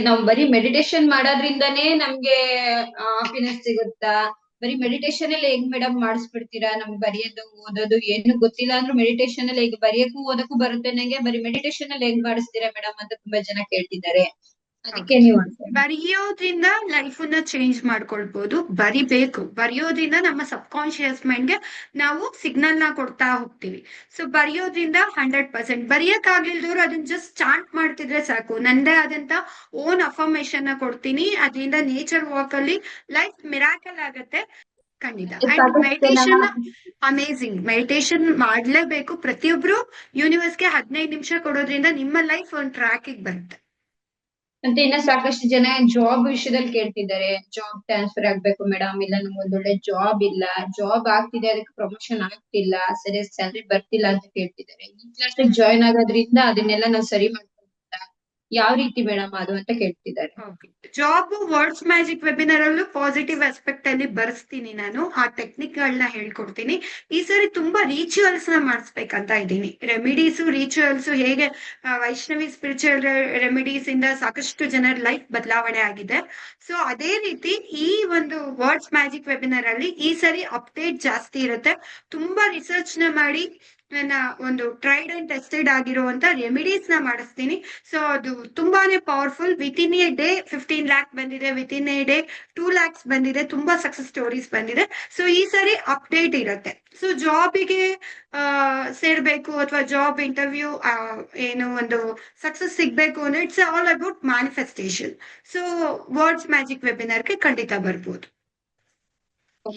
Speaker 2: ನಾವು ಬರೀ ಮೆಡಿಟೇಷನ್ ಮಾಡೋದ್ರಿಂದಾನೇ ನಮ್ಗೆ ಹಾಪಿನೆಸ್ ಸಿಗುತ್ತಾ? ಬರೀ ಮೆಡಿಟೇಷನ್ ಅಲ್ಲಿ ಹೆಂಗ್ ಮೇಡಮ್ ಮಾಡಿಸ್ಬಿಡ್ತೀರಾ? ನಮ್ಗೆ ಬರೆಯೋದು ಓದೋದು ಏನು ಗೊತ್ತಿಲ್ಲ ಅಂದ್ರೂ ಮೆಡಿಟೇಷನ್ ಅಲ್ಲಿ ಈಗ ಬರೆಯಕ್ಕೂ ಓದಕ್ಕೂ ಬರುತ್ತೆ ನಂಗೆ, ಬರೀ ಮೆಡಿಟೇಷನ್ ಅಲ್ಲಿ ಹೆಂಗ್ ಮಾಡಿಸ್ತೀರಾ ಮೇಡಮ್ ಅಂತ ತುಂಬಾ ಜನ ಕೇಳ್ತಿದ್ದಾರೆ. ಅದಕ್ಕೆ ನೀವು
Speaker 1: ಬರೆಯೋದ್ರಿಂದ ಲೈಫ್ ನ ಚೇಂಜ್ ಮಾಡ್ಕೊಳ್ಬಹುದು. ಬರಿಬೇಕು, ಬರೆಯೋದ್ರಿಂದ ನಮ್ಮ ಸಬ್ ಕಾನ್ಶಿಯಸ್ ಮೈಂಡ್ಗೆ ನಾವು ಸಿಗ್ನಲ್ ನ ಕೊಡ್ತಾ ಹೋಗ್ತೀವಿ. ಸೊ ಬರೆಯೋದ್ರಿಂದ 100%. ಬರೆಯಕ್ ಆಗಿಲ್ದವ್ರು ಅದನ್ನ ಜಸ್ಟ್ ಚಾಂಟ್ ಮಾಡ್ತಿದ್ರೆ ಸಾಕು. ನಂದೇ ಆದಂತ ಓನ್ ಅಫರ್ಮೇಶನ್ ನ ಕೊಡ್ತೀನಿ, ಅದರಿಂದ ನೇಚರ್ ವಾಕ್ ಅಲ್ಲಿ ಲೈಫ್ ಮಿರಾಕಲ್ ಆಗತ್ತೆ ಖಂಡಿತ. ಅಂಡ್
Speaker 2: ಸಾಕಷ್ಟು ಜನ
Speaker 1: ಮೆಡಿಟೇಷನ್ ಅಮೇಝಿಂಗ್. ಮೆಡಿಟೇಷನ್ ಮಾಡ್ಲೇಬೇಕು ಪ್ರತಿಯೊಬ್ರು. ಯೂನಿವರ್ಸ್ಗೆ 15 ನಿಮಿಷ ಕೊಡೋದ್ರಿಂದ ನಿಮ್ಮ ಲೈಫ್ ಒಂದು ಟ್ರ್ಯಾಕಿಗೆ ಬರುತ್ತೆ.
Speaker 2: ಮತ್ತೆ ಇನ್ನ ಸಾಕಷ್ಟು ಜನ ಜಾಬ್ ವಿಷಯದಲ್ಲಿ ಕೇಳ್ತಿದ್ದಾರೆ, ಜಾಬ್ ಟ್ರಾನ್ಸ್ಫರ್ ಆಗ್ಬೇಕು ಮೇಡಮ್, ಇಲ್ಲ ನಮ್ಗೆ ಒಳ್ಳೆ ಜಾಬ್ ಇಲ್ಲ, ಜಾಬ್ ಆಗ್ತಿದೆ ಅದಕ್ಕೆ ಪ್ರಮೋಷನ್ ಆಗ್ತಿಲ್ಲ, ಸರಿಯಾದ ಸ್ಯಾಲರಿ ಬರ್ತಿಲ್ಲ ಅಂತ ಕೇಳ್ತಿದ್ದಾರೆ. ಈ ಕ್ಲಾಸ್ ಜಾಯ್ನ್ ಆಗೋದ್ರಿಂದ ಅದನ್ನೆಲ್ಲ ನಾವು ಸರಿ ಮಾಡ್ಕೊಂಡ ಯಾವ ರೀತಿ ಮೇಡಮ್ ಅದು ಅಂತ ಕೇಳ್ತಿದ್ದಾರೆ.
Speaker 1: ಜಾಬ್ ವರ್ಡ್ಸ್ ಮ್ಯಾಜಿಕ್ ವೆಬಿನಾರ್ ಅಲ್ಲೂ ಪಾಸಿಟಿವ್ ಆಸ್ಪೆಕ್ಟ್ ಅಲ್ಲಿ ಬರ್ಸ್ತೀನಿ ನಾನು. ಆ ಟೆಕ್ನಿಕ್ ಗಳನ್ನ ಹೇಳ್ಕೊಡ್ತೀನಿ. ಈ ಸರಿ ತುಂಬಾ ರಿಚುವಲ್ಸ್ ನ ಮಾಡಿಸ್ಬೇಕಂತ ಇದ್ದೀನಿ. ರೆಮಿಡೀಸ್, ರಿಚುವಲ್ಸ್ ಹೇಗೆ ವೈಷ್ಣವಿ ಸ್ಪಿರಿಚುವಲ್ ರೆಮಿಡೀಸ್ ಇಂದ ಸಾಕಷ್ಟು ಜನರ ಲೈಫ್ ಬದಲಾವಣೆ ಆಗಿದೆ. ಸೊ ಅದೇ ರೀತಿ ಈ ಒಂದು ವರ್ಡ್ಸ್ ಮ್ಯಾಜಿಕ್ ವೆಬಿನಾರ್ ಅಲ್ಲಿ ಈ ಸರಿ ಅಪ್ಡೇಟ್ ಜಾಸ್ತಿ ಇರುತ್ತೆ. ತುಂಬಾ ರಿಸರ್ಚ್ ನ ಮಾಡಿ ನನ್ನ ಒಂದು ಟ್ರೈಡ್ ಅಂಡ್ ಟೆಸ್ಟೆಡ್ ಆಗಿರುವಂತ ರೆಮಿಡೀಸ್ ನ ಮಾಡಿಸ್ತೀನಿ. ಸೊ ಅದು ತುಂಬಾನೇ powerful. Within a day 15 lakh ಬಂದಿದೆ, within a day 2 lakhs ಬಂದಿದೆ, ತುಂಬಾ ಸಕ್ಸಸ್ ಸ್ಟೋರೀಸ್ ಬಂದಿದೆ. ಸೊ ಈ ಸರಿ ಅಪ್ಡೇಟ್ ಇರುತ್ತೆ. ಸೊ ಜಾಬಿಗೆ ಸೇರ್ಬೇಕು ಅಥವಾ ಜಾಬ್ ಇಂಟರ್ವ್ಯೂ ಏನು ಒಂದು ಸಕ್ಸಸ್ ಸಿಗ್ಬೇಕು ಅಂದ್ರೆ it's all about manifestation. So words magic ವೆಬಿನಾರ್ಗೆ ಖಂಡಿತ ಬರ್ಬೋದು.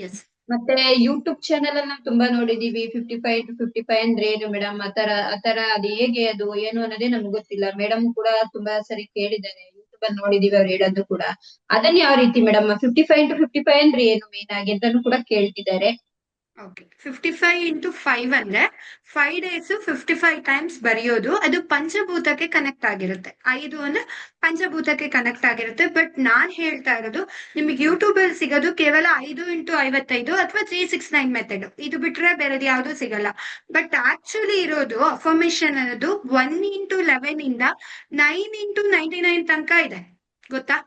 Speaker 1: ಎಸ್.
Speaker 2: ಮತ್ತೆ ಯೂಟ್ಯೂಬ್ ಚಾನೆಲ್ ಅಲ್ಲಿ ನಾವು ತುಂಬಾ ನೋಡಿದೀವಿ. 55 ಅಂದ್ರೆ ಏನು ಮೇಡಮ್, ಆತರ ಅದು ಹೇಗೆ, ಅದು ಏನು ಅನ್ನೋದೇ ನಮ್ಗೆ ಗೊತ್ತಿಲ್ಲ. ಮೇಡಮ್ ಕೂಡ ತುಂಬಾ ಸರಿ ಕೇಳಿದ್ದಾರೆ, ಯೂಟ್ಯೂಬ್ ಅಲ್ಲಿ ನೋಡಿದೀವಿ ಅವ್ರು ಹೇಳೋದು ಕೂಡ. ಅದನ್ನ ಯಾವ ರೀತಿ ಮೇಡಮ್ 55 ಅಂದ್ರೆ ಏನು ಮೇನ್ ಆಗಿ ಅಂತಾನು ಕೂಡ ಕೇಳ್ತಿದ್ದಾರೆ.
Speaker 1: ಓಕೆ, 55 ಅಂದ್ರೆ 5 days 55 ಟೈಮ್ಸ್ ಬರೆಯೋದು. ಅದು ಪಂಚಭೂತಕ್ಕೆ ಕನೆಕ್ಟ್ ಆಗಿರುತ್ತೆ. 5 ಅಂದ್ರೆ ಪಂಚಭೂತಕ್ಕೆ ಕನೆಕ್ಟ್ ಆಗಿರುತ್ತೆ. ಬಟ್ ನಾನ್ ಹೇಳ್ತಾ ಇರೋದು ನಿಮಗೆ ಯೂಟ್ಯೂಬ್ ಅಲ್ಲಿ ಸಿಗೋದು ಕೇವಲ 5 × 55 ಅಥವಾ 369 ಮೆಥಡ್. ಇದು ಬಿಟ್ರೆ ಬೇರೆದು ಯಾವ್ದು ಸಿಗಲ್ಲ. ಬಟ್ ಆಕ್ಚುಲಿ ಇರೋದು ಅಫರ್ಮೇಶನ್ ಅನ್ನೋದು 1 × 11 ಇಂದ 9 × 99 ತನಕ ಇದೆ, ಗೊತ್ತಾ?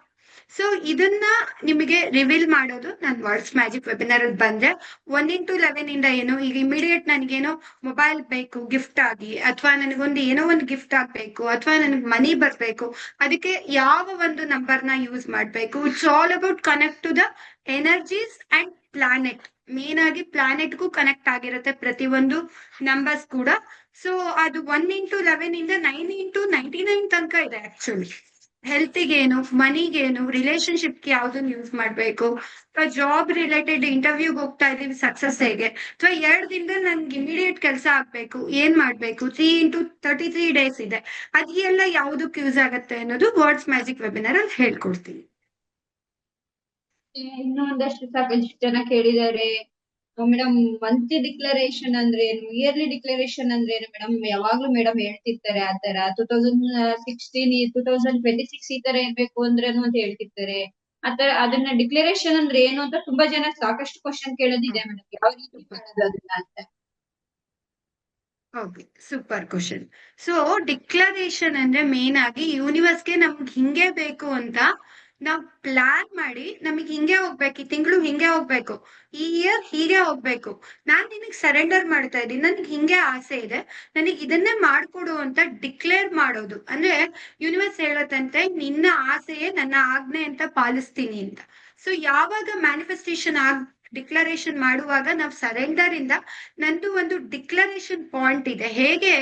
Speaker 1: ಸೊ ಇದನ್ನ ನಿಮಗೆ ರಿವೀಲ್ ಮಾಡೋದು ನಾನು ವರ್ಡ್ಸ್ ಮ್ಯಾಜಿಕ್ ವೆಬಿನಾರ್ ಅಲ್ಲಿ ಬಂದ್ರೆ. 1 × 11 ಇಂದ ಏನು, ಈಗ ಇಮಿಡಿಯೇಟ್ ನನಗೇನೋ ಮೊಬೈಲ್ ಬೇಕು ಗಿಫ್ಟ್ ಆಗಿ, ಅಥವಾ ನನಗೊಂದು ಏನೋ ಒಂದು ಗಿಫ್ಟ್ ಆಗ್ಬೇಕು, ಅಥವಾ ನನಗೆ ಮನಿ ಬರ್ಬೇಕು, ಅದಕ್ಕೆ ಯಾವ ಒಂದು ನಂಬರ್ನ ಯೂಸ್ ಮಾಡ್ಬೇಕು. It's all about connect to the energies and planet. Main ಆಗಿ ಪ್ಲಾನೆಟ್ಗೂ ಕನೆಕ್ಟ್ ಆಗಿರುತ್ತೆ ಪ್ರತಿಯೊಂದು ನಂಬರ್ಸ್ ಕೂಡ. ಸೊ ಅದು 1 × 11 ಇಂದ 9 × 99 ತನಕ ಇದೆ ಆಕ್ಚುಲಿ. ಹೆಲ್ತ್ಗೇನು, ಮನಿಗೇನು, ರಿಲೇಶನ್ಶಿಪ್ಗೆ ಯಾವ್ದನ್ನ ಯೂಸ್ ಮಾಡ್ಬೇಕು, ಅಥವಾ ಜಾಬ್ ರಿಲೇಟೆಡ್ ಇಂಟರ್ವ್ಯೂಗೆ ಹೋಗ್ತಾ ಇದೀವಿ, ಸಕ್ಸಸ್ ಹೇಗೆ, ಅಥವಾ 2 ದಿನದಲ್ಲಿ ನನ್ಗೆ ಇಮಿಡಿಯೇಟ್ ಕೆಲಸ ಆಗ್ಬೇಕು, ಏನ್ ಮಾಡ್ಬೇಕು, 3 × 33 days ಇದೆ, ಅದೆಲ್ಲ ಯಾವ್ದಕ್ಕೆ ಯೂಸ್ ಆಗತ್ತೆ ಅನ್ನೋದು ವರ್ಡ್ಸ್ ಮ್ಯಾಜಿಕ್ ವೆಬಿನಾರ್ ಅಲ್ಲಿ ಹೇಳ್ಕೊಡ್ತೀನಿ.
Speaker 2: ಇನ್ನೂ ಒಂದಷ್ಟು ಸಾಕಷ್ಟು ಜನ ಕೇಳಿದ್ದಾರೆ ಮೇಡಮ್, ಮಂತ್ಲಿ ಡಿಕ್ಲರೇಷನ್ ಅಂದ್ರೆ ಏನು, ಇಯರ್ಲಿ ಡಿಕ್ಲರೇಷನ್ ಅಂದ್ರೆ ಏನು ಮೇಡಮ್? ಯಾವಾಗ್ಲೂ ಮೇಡಮ್ ಹೇಳ್ತಿರ್ತಾರೆ ಆತರ 2016 2026 ಈ ತರ ಇರ್ಬೇಕು ಅಂದ್ರೇನು ಅಂತ ಹೇಳ್ತಿರ್ತಾರೆ. ಆತರ ಅದನ್ನ ಡಿಕ್ಲರೇಷನ್ ಅಂದ್ರೆ ಏನು ಅಂತ ತುಂಬಾ ಜನ ಸಾಕಷ್ಟು ಕ್ವಶನ್ ಕೇಳೋದಿದೆ ಮೇಡಮ್. ಯಾವ ರೀತಿ ಮಾಡೋದು ಅದನ್ನ ಅಂತ.
Speaker 1: Okay, super question. So declaration ಅಂದ್ರೆ ಮೇನ್ ಆಗಿ ಯೂನಿವರ್ಸ್ಗೆ ನಮ್ಗೆ ಹಿಂಗೆ ಬೇಕು ಅಂತ ನಾವ್ ಪ್ಲಾನ್ ಮಾಡಿ ನಮಗ್ ಹಿಂಗೆ ಹೋಗ್ಬೇಕು, ಈ ತಿಂಗಳು ಹಿಂಗೆ ಹೋಗ್ಬೇಕು, ಈ ಇಯರ್ ಹೀಗೆ ಹೋಗ್ಬೇಕು, ನಾನ್ ನಿನಗ್ ಸರೆಂಡರ್ ಮಾಡ್ತಾ ಇದ್ದೀನಿ, ನನ್ಗೆ ಹಿಂಗೆ ಆಸೆ ಇದೆ, ನನಗ್ ಇದನ್ನೇ ಮಾಡ್ಕೊಡು ಅಂತ ಡಿಕ್ಲೇರ್ ಮಾಡೋದು. ಅಂದ್ರೆ ಯೂನಿವರ್ಸ್ ಹೇಳತ್ತಂತೆ ನಿನ್ನ ಆಸೆಯೇ ನನ್ನ ಆಜ್ಞೆ ಅಂತ ಪಾಲಿಸ್ತೀನಿ ಅಂತ. ಸೊ ಯಾವಾಗ ಮ್ಯಾನಿಫೆಸ್ಟೇಷನ್ ಡಿಕ್ಲರೇಷನ್ ಮಾಡುವಾಗ ನಾವು ಸರೆಂಡರ್ ಇಂದ, ನಂದು ಒಂದು ಡಿಕ್ಲರೇಷನ್ ಪಾಯಿಂಟ್ ಇದೆ. ಹೇಗೆ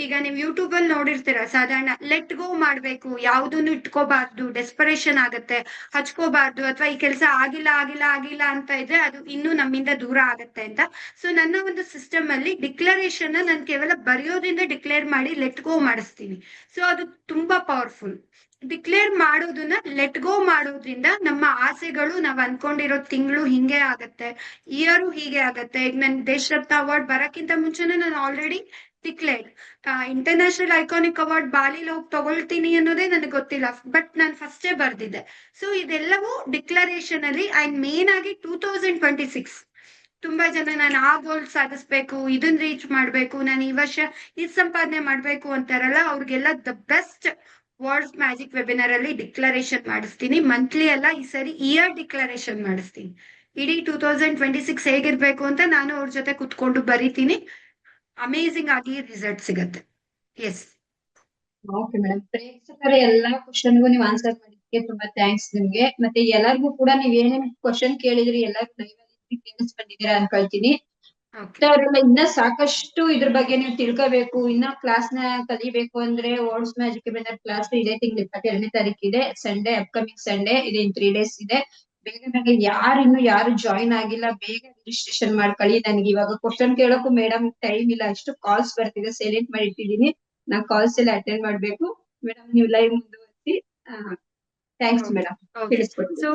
Speaker 1: ಈಗ ನೀವು ಯೂಟ್ಯೂಬ್ ಅಲ್ಲಿ ನೋಡಿರ್ತೀರ, ಸಾಧಾರಣ ಲೆಟ್ ಗೋ ಮಾಡ್ಬೇಕು, ಯಾವ್ದನ್ನು ಇಟ್ಕೋಬಾರ್ದು, ಡೆಸ್ಪರೇಷನ್ ಆಗತ್ತೆ, ಹಚ್ಕೋಬಾರ್ದು, ಅಥವಾ ಈ ಕೆಲಸ ಆಗಿಲ್ಲ ಆಗಿಲ್ಲ ಆಗಿಲ್ಲ ಅಂತ ಇದ್ರೆ ಅದು ಇನ್ನೂ ನಮ್ಮಿಂದ ದೂರ ಆಗತ್ತೆ ಅಂತ. ಸೊ ನನ್ನ ಒಂದು ಸಿಸ್ಟಮ್ ಅಲ್ಲಿ ಡಿಕ್ಲರೇಷನ್ ನಾನು ಕೇವಲ ಬರೆಯೋದ್ರಿಂದ ಡಿಕ್ಲೇರ್ ಮಾಡಿ ಲೆಟ್ ಗೋ ಮಾಡಿಸ್ತೀನಿ. ಸೊ ಅದು ತುಂಬಾ ಪವರ್ಫುಲ್. ಡಿಕ್ಲೇರ್ ಮಾಡೋದನ್ನ ಲೆಟ್ ಗೋ ಮಾಡೋದ್ರಿಂದ ನಮ್ಮ ಆಸೆಗಳು ನಾವ್ ಅನ್ಕೊಂಡಿರೋ ತಿಂಗಳು ಹಿಂಗೆ ಆಗತ್ತೆ, ಇಯರು ಹೀಗೆ ಆಗತ್ತೆ. ಈಗ ನನ್ ದೇಶರತ್ನ ಅವಾರ್ಡ್ ಬರಕ್ಕಿಂತ ಮುಂಚೆನೆ ನಾನು already declare, international iconic award ಬಾಲಿಲಿ ಹೋಗಿ ತಗೊಳ್ತೀನಿ ಅನ್ನೋದೇ ನನಗೆ ಗೊತ್ತಿಲ್ಲ, ಬಟ್ ನಾನು ಫಸ್ಟೇ ಬರ್ದಿದ್ದೆ. ಸೊ ಇದೆಲ್ಲವೂ ಡಿಕ್ಲರೇಷನ್ ಅಲ್ಲಿ. ಅಂಡ್ ಮೇನ್ ಆಗಿ 2026 ತುಂಬಾ ಜನ ನಾನು ಆ ಗೋಲ್ ಸಾಧಿಸ್ಬೇಕು, ಇದನ್ನ ರೀಚ್ ಮಾಡ್ಬೇಕು, ನಾನು ಈ ವರ್ಷ ಇದ್ ಸಂಪಾದನೆ ಮಾಡ್ಬೇಕು ಅಂತಾರಲ್ಲ, ಅವ್ರಿಗೆಲ್ಲ the best words magic webinar ಅಲ್ಲಿ ಡಿಕ್ಲರೇಷನ್ ಮಾಡಿಸ್ತೀನಿ. ಮಂತ್ಲಿ ಅಲ್ಲ, ಈ ಸರಿ ಇಯರ್ ಡಿಕ್ಲರೇಷನ್ ಮಾಡಿಸ್ತೀನಿ. ಇಡೀ 2026 ಹೇಗಿರ್ಬೇಕು ಅಂತ ನಾನು ಅವ್ರ ಜೊತೆ ಕುತ್ಕೊಂಡು ಬರೀತೀನಿ. ಅಮೇಸಿಂಗ್ ಆಗಿ ರಿಸಲ್ಟ್ ಸಿಗತ್ತೆ. ಎಸ್.
Speaker 2: ಓಕೆ ಮೇಡಮ್, ಪ್ರೇಕ್ಷಕರ ಎಲ್ಲಾ ಕ್ವಶನ್ಗೂ ನೀವು ಆನ್ಸರ್ ಮಾಡಿದ್ದಕ್ಕೆ ತುಂಬಾ ಥ್ಯಾಂಕ್ಸ್ ನಿಮ್ಗೆ. ಮತ್ತೆ ಎಲ್ಲರಿಗೂ ಕೂಡ ನೀವ್ ಏನೇನ್ ಕ್ವಶನ್ ಕೇಳಿದ್ರಿ ಎಲ್ಲರೂ ಕೇಳಿಸ್ಕೊಂಡಿದ್ದೀರಾ ಅನ್ಕೊಳ್ತೀನಿ. ಅವರೆಲ್ಲ ಇನ್ನ ಸಾಕಷ್ಟು ಇದ್ರ ಬಗ್ಗೆ ನೀವು ತಿಳ್ಕೋಬೇಕು, ಇನ್ನ ಕ್ಲಾಸ್ ನ ಕಲಿಬೇಕು ಅಂದ್ರೆ ವರ್ಡ್ಸ್ ಮ್ಯಾಜಿಕ್ ವೆಬಿನಾರ್ ಕ್ಲಾಸ್ ಇದೇ ತಿಂಗಳು 22ನೇ ತಾರೀಕಿದೆ, ಸಂಡೇ, ಅಪ್ಕಮಿಂಗ್ ಸಂಡೇ ಇದೆ. ಇನ್ 3 days ಇದೆ. ಬೇಗ ಬೇಗ ಯಾರು ಜಾಯಿನ್ ಆಗಿಲ್ಲ, ಬೇಗ ರಿಜಿಸ್ಟ್ರೇಷನ್ ಮಾಡ್ಕೊಳ್ಳಿ. ನನ್ಗೆ ಇವಾಗ ಕ್ವಶನ್ ಕೇಳೋಕು ಮೇಡಮ್ ಟೈಮ್ ಇಲ್ಲ, ಅಷ್ಟು ಕಾಲ್ಸ್ ಬರ್ತಿದೆ, ಸೈಲೆಂಟ್ ಮಾಡಿ ಇಟ್ಟಿದ್ದೀನಿ. ನಾ ಕಾಲ್ಸ್ ಎಲ್ಲ ಅಟೆಂಡ್ ಮಾಡ್ಬೇಕು. ಮೇಡಮ್ ನೀವು ಲೈವ್ ಮುಂದುವರಿಸಿ. ಥ್ಯಾಂಕ್ಸ್ ಮೇಡಮ್ ತಿಳಿಸ್ಕೊಡಿ.
Speaker 1: ಸೊ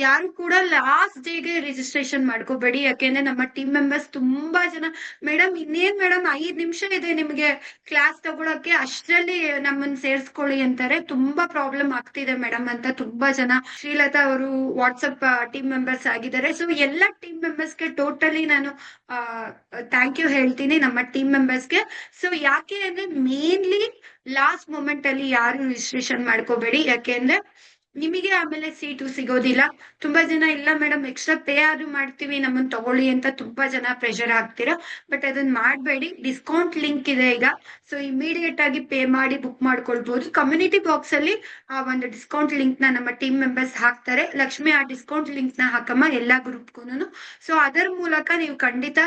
Speaker 1: ಯಾರು ಕೂಡ ಲಾಸ್ಟ್ ಡೇಗೆ ರಿಜಿಸ್ಟ್ರೇಷನ್ ಮಾಡ್ಕೋಬೇಡಿ, ಯಾಕೆಂದ್ರೆ ನಮ್ಮ ಟೀಮ್ ಮೆಂಬರ್ಸ್ ತುಂಬಾ ಜನ ಮೇಡಮ್ ಇನ್ನೇನ್ ಮೇಡಮ್ 5 ನಿಮಿಷ ಇದೆ ನಿಮ್ಗೆ ಕ್ಲಾಸ್ ತಗೊಳಕ್ಕೆ, ಅಷ್ಟರಲ್ಲಿ ನಮ್ಮನ್ನ ಸೇರ್ಸ್ಕೊಳ್ಳಿ ಅಂತಾರೆ. ತುಂಬಾ ಪ್ರಾಬ್ಲಮ್ ಆಗ್ತಿದೆ ಮೇಡಮ್ ಅಂತ ತುಂಬಾ ಜನ, ಶ್ರೀಲತಾ ಅವರು ವಾಟ್ಸಪ್ ಟೀಮ್ ಮೆಂಬರ್ಸ್ ಆಗಿದ್ದಾರೆ. ಸೊ ಎಲ್ಲ ಟೀಮ್ ಮೆಂಬರ್ಸ್ಗೆ ಟೋಟಲಿ ನಾನು ಥ್ಯಾಂಕ್ ಯು ಹೇಳ್ತೀನಿ, ನಮ್ಮ ಟೀಮ್ ಮೆಂಬರ್ಸ್ಗೆ. ಸೊ ಯಾಕೆ ಅಂದ್ರೆ ಮೇನ್ಲಿ ಲಾಸ್ಟ್ ಮೂಮೆಂಟ್ ಅಲ್ಲಿ ಯಾರು ರಿಜಿಸ್ಟ್ರೇಷನ್ ಮಾಡ್ಕೋಬೇಡಿ, ಯಾಕೆಂದ್ರೆ ನಿಮಗೆ ಆಮೇಲೆ ಸೀಟು ಸಿಗೋದಿಲ್ಲ. ತುಂಬಾ ಜನ ಇಲ್ಲ ಮೇಡಮ್ ಎಕ್ಸ್ಟ್ರಾ ಪೇ ಆದ್ರೂ ಮಾಡ್ತೀವಿ ನಮ್ಮನ್ನ ತಗೊಳ್ಳಿ ಅಂತ ತುಂಬಾ ಜನ ಪ್ರೆಷರ್ ಆಗ್ತೀರಾ, ಬಟ್ ಅದನ್ನ ಮಾಡ್ಬೇಡಿ. ಡಿಸ್ಕೌಂಟ್ ಲಿಂಕ್ ಇದೆ ಈಗ, ಸೊ ಇಮಿಡಿಯೇಟ್ ಆಗಿ ಪೇ ಮಾಡಿ ಬುಕ್ ಮಾಡ್ಕೊಳ್ಬಹುದು. ಕಮ್ಯುನಿಟಿ ಬಾಕ್ಸ್ ಅಲ್ಲಿ ಆ ಒಂದು ಡಿಸ್ಕೌಂಟ್ ಲಿಂಕ್ ನ ನಮ್ಮ ಟೀಮ್ ಮೆಂಬರ್ಸ್ ಹಾಕ್ತಾರೆ. ಲಕ್ಷ್ಮಿ ಆ ಡಿಸ್ಕೌಂಟ್ ಲಿಂಕ್ ನ ಹಾಕಮ್ಮ ಎಲ್ಲಾ ಗ್ರೂಪ್ಗೂ. ಸೊ ಅದರ ಮೂಲಕ ನೀವು ಖಂಡಿತ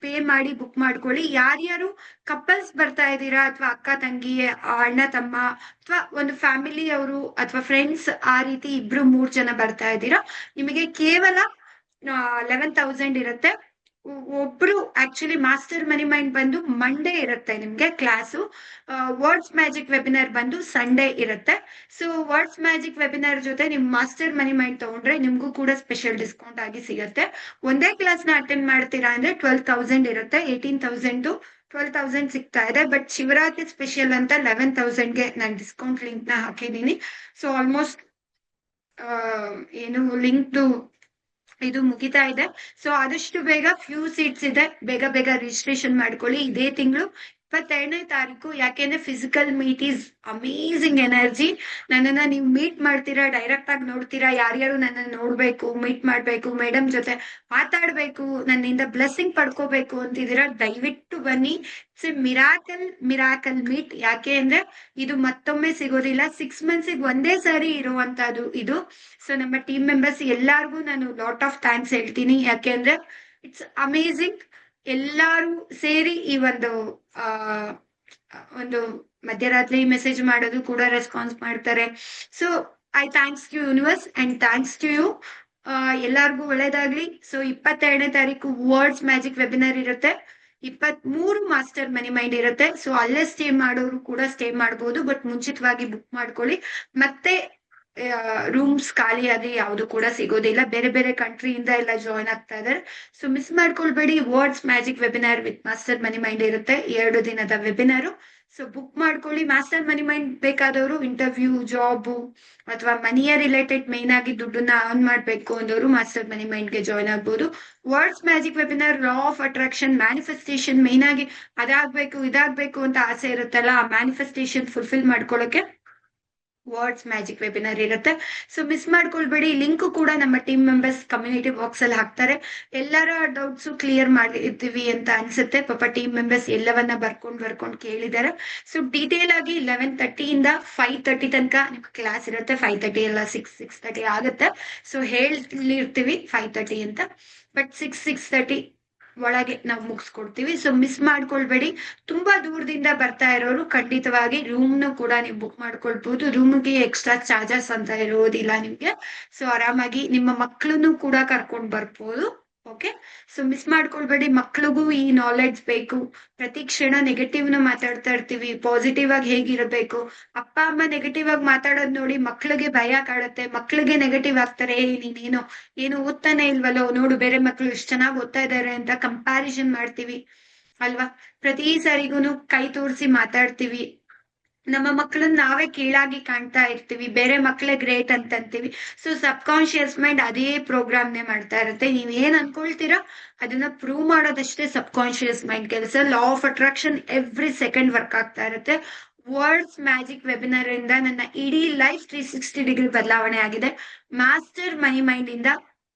Speaker 1: ಪೇ ಮಾಡಿ ಬುಕ್ ಮಾಡ್ಕೊಳ್ಳಿ. ಯಾರ್ಯಾರು ಕಪಲ್ಸ್ ಬರ್ತಾ ಇದ್ದೀರಾ, ಅಥವಾ ಅಕ್ಕ ತಂಗಿ, ಅಣ್ಣ ತಮ್ಮ, ಅಥವಾ ಒಂದು ಫ್ಯಾಮಿಲಿ ಅವರು ಅಥವಾ ಫ್ರೆಂಡ್ಸ್, ಆ ರೀತಿ 2-3 ಜನ ಬರ್ತಾ ಇದ್ದೀರಾ, ನಿಮಗೆ ಕೇವಲ 11,000 ಇರುತ್ತೆ. ಒಬ್ರು ಆಕ್ಚುಲಿ ಮಾಸ್ಟರ್ ಮನಿ ಮೈಂಡ್ ಬಂದು ಮಂಡೇ ಇರುತ್ತೆ ನಿಮ್ಗೆ ಕ್ಲಾಸು. ವರ್ಡ್ಸ್ ಮ್ಯಾಜಿಕ್ ವೆಬಿನಾರ್ ಬಂದು ಸಂಡೇ ಇರುತ್ತೆ. ಸೊ ವರ್ಡ್ಸ್ ಮ್ಯಾಜಿಕ್ ವೆಬಿನಾರ್ ಜೊತೆ ನಿಮ್ ಮಾಸ್ಟರ್ ಮನಿ ಮೈಂಡ್ ತಗೊಂಡ್ರೆ ನಿಮ್ಗೂ ಕೂಡ ಸ್ಪೆಷಲ್ ಡಿಸ್ಕೌಂಟ್ ಆಗಿ ಸಿಗುತ್ತೆ. ಒಂದೇ ಕ್ಲಾಸ್ ನ ಅಟೆಂಡ್ ಮಾಡ್ತೀರಾ ಅಂದ್ರೆ 12,000 ಇರುತ್ತೆ. 18,000 12,000 ಸಿಗ್ತಾ ಇದೆ. ಬಟ್ ಶಿವರಾತ್ರಿ ಸ್ಪೆಷಲ್ ಅಂತ 11,000ಗೆ ನಾನು ಡಿಸ್ಕೌಂಟ್ ಲಿಂಕ್ ನ ಹಾಕಿದ್ದೀನಿ. ಸೊ ಆಲ್ಮೋಸ್ಟ್ ಏನು ಲಿಂಕ್ದು ಇದು ಮುಗಿತಾ ಇದೆ. ಸೊ ಆದಷ್ಟು ಬೇಗ ಫ್ಯೂ ಸೀಟ್ಸ್ ಇದೆ, ಬೇಗ ಬೇಗ ರಿಜಿಸ್ಟ್ರೇಷನ್ ಮಾಡ್ಕೊಳ್ಳಿ. ಇದೇ ತಿಂಗಳು 22ನೇ ತಾರೀಕು. ಯಾಕೆಂದ್ರೆ physical meet is amazing energy. ನನ್ನನ್ನ ನೀವು ಮೀಟ್ ಮಾಡ್ತೀರಾ, ಡೈರೆಕ್ಟ್ ಆಗಿ ನೋಡ್ತೀರಾ, ಯಾರ್ಯಾರು ನನ್ನನ್ನು ನೋಡ್ಬೇಕು, ಮೀಟ್ ಮಾಡ್ಬೇಕು, ಮೇಡಮ್ ಜೊತೆ ಮಾತಾಡ್ಬೇಕು, ನನ್ನಿಂದ ಬ್ಲೆಸ್ಸಿಂಗ್ ಪಡ್ಕೋಬೇಕು ಅಂತಿದ್ದೀರಾ, ದಯವಿಟ್ಟು ಬನ್ನಿ. It's miracle meet. ಯಾಕೆ ಅಂದ್ರೆ ಇದು ಮತ್ತೊಮ್ಮೆ ಸಿಗೋದಿಲ್ಲ, 6 months ಒಂದೇ ಸಾರಿ ಇರುವಂತದ್ದು ಇದು. ಸೊ ನಮ್ಮ ಟೀಮ್ ಮೆಂಬರ್ಸ್ ಎಲ್ಲಾರ್ಗು ನಾನು ಲಾಟ್ ಆಫ್ ಥ್ಯಾಂಕ್ಸ್ ಹೇಳ್ತೀನಿ, ಯಾಕೆಂದ್ರೆ ಇಟ್ಸ್ ಅಮೇಸಿಂಗ್. ಎಲ್ಲಾರು ಸೇರಿ ಈ ಒಂದು ಮಧ್ಯರಾತ್ರಿ ಮೆಸೇಜ್ ಮಾಡೋದು ಕೂಡ ರೆಸ್ಪಾನ್ಸ್ ಮಾಡ್ತಾರೆ. So I thanks to universe and thanks to you. ಎಲ್ಲಾರ್ಗು ಒಳ್ಳೇದಾಗ್ಲಿ. ಸೊ 22ನೇ ತಾರೀಕು ವರ್ಡ್ಸ್ ಮ್ಯಾಜಿಕ್ ವೆಬಿನಾರ್ ಇರುತ್ತೆ. 23 ಮಾಸ್ಟರ್ ಮನಿ ಮೈಂಡ್ ಇರುತ್ತೆ. ಸೊ ಅಲ್ಲೇ ಸ್ಟೇ ಮಾಡೋರು ಕೂಡ ಸ್ಟೇ ಮಾಡ್ಬೋದು, ಬಟ್ ಮುಂಚಿತವಾಗಿ ಬುಕ್ ಮಾಡ್ಕೊಳ್ಳಿ. ಮತ್ತೆ ರೂಮ್ಸ್ ಖಾಲಿಯಾಗಿ ಯಾವುದು ಕೂಡ ಸಿಗೋದಿಲ್ಲ, ಬೇರೆ ಬೇರೆ ಕಂಟ್ರಿಯಿಂದ ಎಲ್ಲ ಜಾಯ್ನ್ ಆಗ್ತಾ ಇದಾರೆ. ಸೊ ಮಿಸ್ ಮಾಡ್ಕೊಳ್ಬೇಡಿ. Words magic webinar with master money mind ಇರುತ್ತೆ, 2 ದಿನದ ವೆಬಿನಾರು. ಸೊ ಬುಕ್ ಮಾಡ್ಕೊಳ್ಳಿ. ಮಾಸ್ಟರ್ ಮನಿ ಮೈಂಡ್ ಬೇಕಾದವರು, ಇಂಟರ್ವ್ಯೂ, ಜಾಬ್ ಅಥವಾ ಮನಿಯ ರಿಲೇಟೆಡ್ ಮೇನ್ ಆಗಿ ದುಡ್ಡನ್ನ ಅರ್ನ್ ಮಾಡ್ಬೇಕು ಅಂದವರು ಮಾಸ್ಟರ್ ಮನಿ ಮೈಂಡ್ ಗೆ ಜಾಯ್ನ್ ಆಗ್ಬೋದು. Words magic webinar law of attraction, manifestation, main ಆಗಿ ಅದಾಗ್ಬೇಕು ಇದಾಗ್ಬೇಕು ಅಂತ ಆಸೆ ಇರುತ್ತಲ್ಲ, ಆ ಮ್ಯಾನಿಫೆಸ್ಟೇಷನ್ ಫುಲ್ಫಿಲ್ ಮಾಡ್ಕೊಳ್ಳೋಕೆ ವರ್ಡ್ಸ್ ಮ್ಯಾಜಿಕ್ ವೆಬಿನಾರ್ ಇರುತ್ತೆ. ಸೊ ಮಿಸ್ ಮಾಡ್ಕೊಳ್ಬೇಡಿ. ಲಿಂಕ್ ಕೂಡ ನಮ್ಮ ಟೀಮ್ ಮೆಂಬರ್ಸ್ ಕಮ್ಯುನಿಟಿ ಬಾಕ್ಸ್ ಅಲ್ಲಿ ಹಾಕ್ತಾರೆ. ಎಲ್ಲರ ಡೌಟ್ಸ್ ಕ್ಲಿಯರ್ ಮಾಡಿರ್ತೀವಿ ಅಂತ ಅನ್ಸುತ್ತೆ. ಪಾಪ ಟೀಮ್ ಮೆಂಬರ್ಸ್ ಎಲ್ಲವನ್ನ ಬರ್ಕೊಂಡು ಕೇಳಿದ್ದಾರೆ. ಸೊ ಡೀಟೇಲ್ ಆಗಿ 11:30 ಇಂದ 5:30 ತನಕ ನಿಮ್ಗೆ ಕ್ಲಾಸ್ ಇರುತ್ತೆ. 5:30 ಎಲ್ಲ 6:30 ಆಗುತ್ತೆ. ಸೊ ಹೇಳಿರ್ತೀವಿ 5:30 ಅಂತ, ಬಟ್ 6:30 ಒಳಗೆ ನಾವು ಮುಗಿಸ್ಕೊಡ್ತೀವಿ. So miss ಮಾಡ್ಕೊಳ್ಬೇಡಿ. ತುಂಬಾ ದೂರದಿಂದ ಬರ್ತಾ ಇರೋರು ಖಂಡಿತವಾಗಿ ರೂಮ್ನು ಕೂಡ ನೀವು ಬುಕ್ ಮಾಡ್ಕೊಳ್ಬಹುದು. ರೂಮ್ಗೆ ಎಕ್ಸ್ಟ್ರಾ ಚಾರ್ಜಸ್ ಅಂತ ಇರೋದಿಲ್ಲ ನಿಮ್ಗೆ. ಸೊ ಆರಾಮಾಗಿ ನಿಮ್ಮ ಮಕ್ಕಳನ್ನು ಕೂಡ ಕರ್ಕೊಂಡ್ ಬರ್ಬೋದು. ಓಕೆ, ಸೊ ಮಿಸ್ ಮಾಡ್ಕೊಳ್ಬೇಡಿ. ಮಕ್ಳಿಗೂ ಈ ನಾಲೆಡ್ಜ್ ಬೇಕು. ಪ್ರತಿ ಕ್ಷಣ ನೆಗೆಟಿವ್ ನ ಮಾತಾಡ್ತಾ ಇರ್ತೀವಿ, ಪಾಸಿಟಿವ್ ಆಗಿ ಹೇಗಿರಬೇಕು. ಅಪ್ಪ ಅಮ್ಮ ನೆಗೆಟಿವ್ ಆಗಿ ಮಾತಾಡೋದ್ ನೋಡಿ ಮಕ್ಳಿಗೆ ಭಯ ಕಾಡುತ್ತೆ. ಮಕ್ಳಿಗೆ ನೆಗೆಟಿವ್ ಆಗ್ತಾರೆ, ನೀನೇನೋ ಏನು ಓದ್ತಾನೆ ಇಲ್ವಲ್ಲೋ, ನೋಡು ಬೇರೆ ಮಕ್ಳು ಇಷ್ಟು ಚೆನ್ನಾಗಿ ಓದ್ತಾ ಇದಾರೆ ಅಂತ ಕಂಪ್ಯಾರಿಸನ್ ಮಾಡ್ತೀವಿ ಅಲ್ವಾ. ಪ್ರತಿ ಸಾರಿಗೂನು ಕೈ ತೋರಿಸಿ ಮಾತಾಡ್ತೀವಿ. ನಮ್ಮ ಮಕ್ಕಳನ್ನ ನಾವೇ ಕೀಳಾಗಿ ಕಾಣ್ತಾ ಇರ್ತೀವಿ, ಬೇರೆ ಮಕ್ಕಳೇ ಗ್ರೇಟ್ ಅಂತ ಅಂತೀವಿ. ಸೊ ಸಬ್ ಕಾನ್ಶಿಯಸ್ ಮೈಂಡ್ ಅದೇ ಪ್ರೋಗ್ರಾಮ್ನೇ ಮಾಡ್ತಾ ಇರುತ್ತೆ. ನೀವ್ ಏನ್ ಅನ್ಕೊಳ್ತೀರಾ ಅದನ್ನ ಪ್ರೂವ್ ಮಾಡೋದಷ್ಟೇ ಸಬ್ ಕಾನ್ಶಿಯಸ್ ಮೈಂಡ್ ಕೆಲಸ. ಲಾ of attraction every second work ಆಗ್ತಾ ಇರುತ್ತೆ. ವರ್ಡ್ಸ್ ಮ್ಯಾಜಿಕ್ ವೆಬಿನಾರ್ ಇಂದ ನನ್ನ ಇಡೀ ಲೈಫ್ 360 ಡಿಗ್ರಿ ಬದಲಾವಣೆ ಆಗಿದೆ. ಮಾಸ್ಟರ್ ಮನಿ ಮೈಂಡ್ ಇಂದ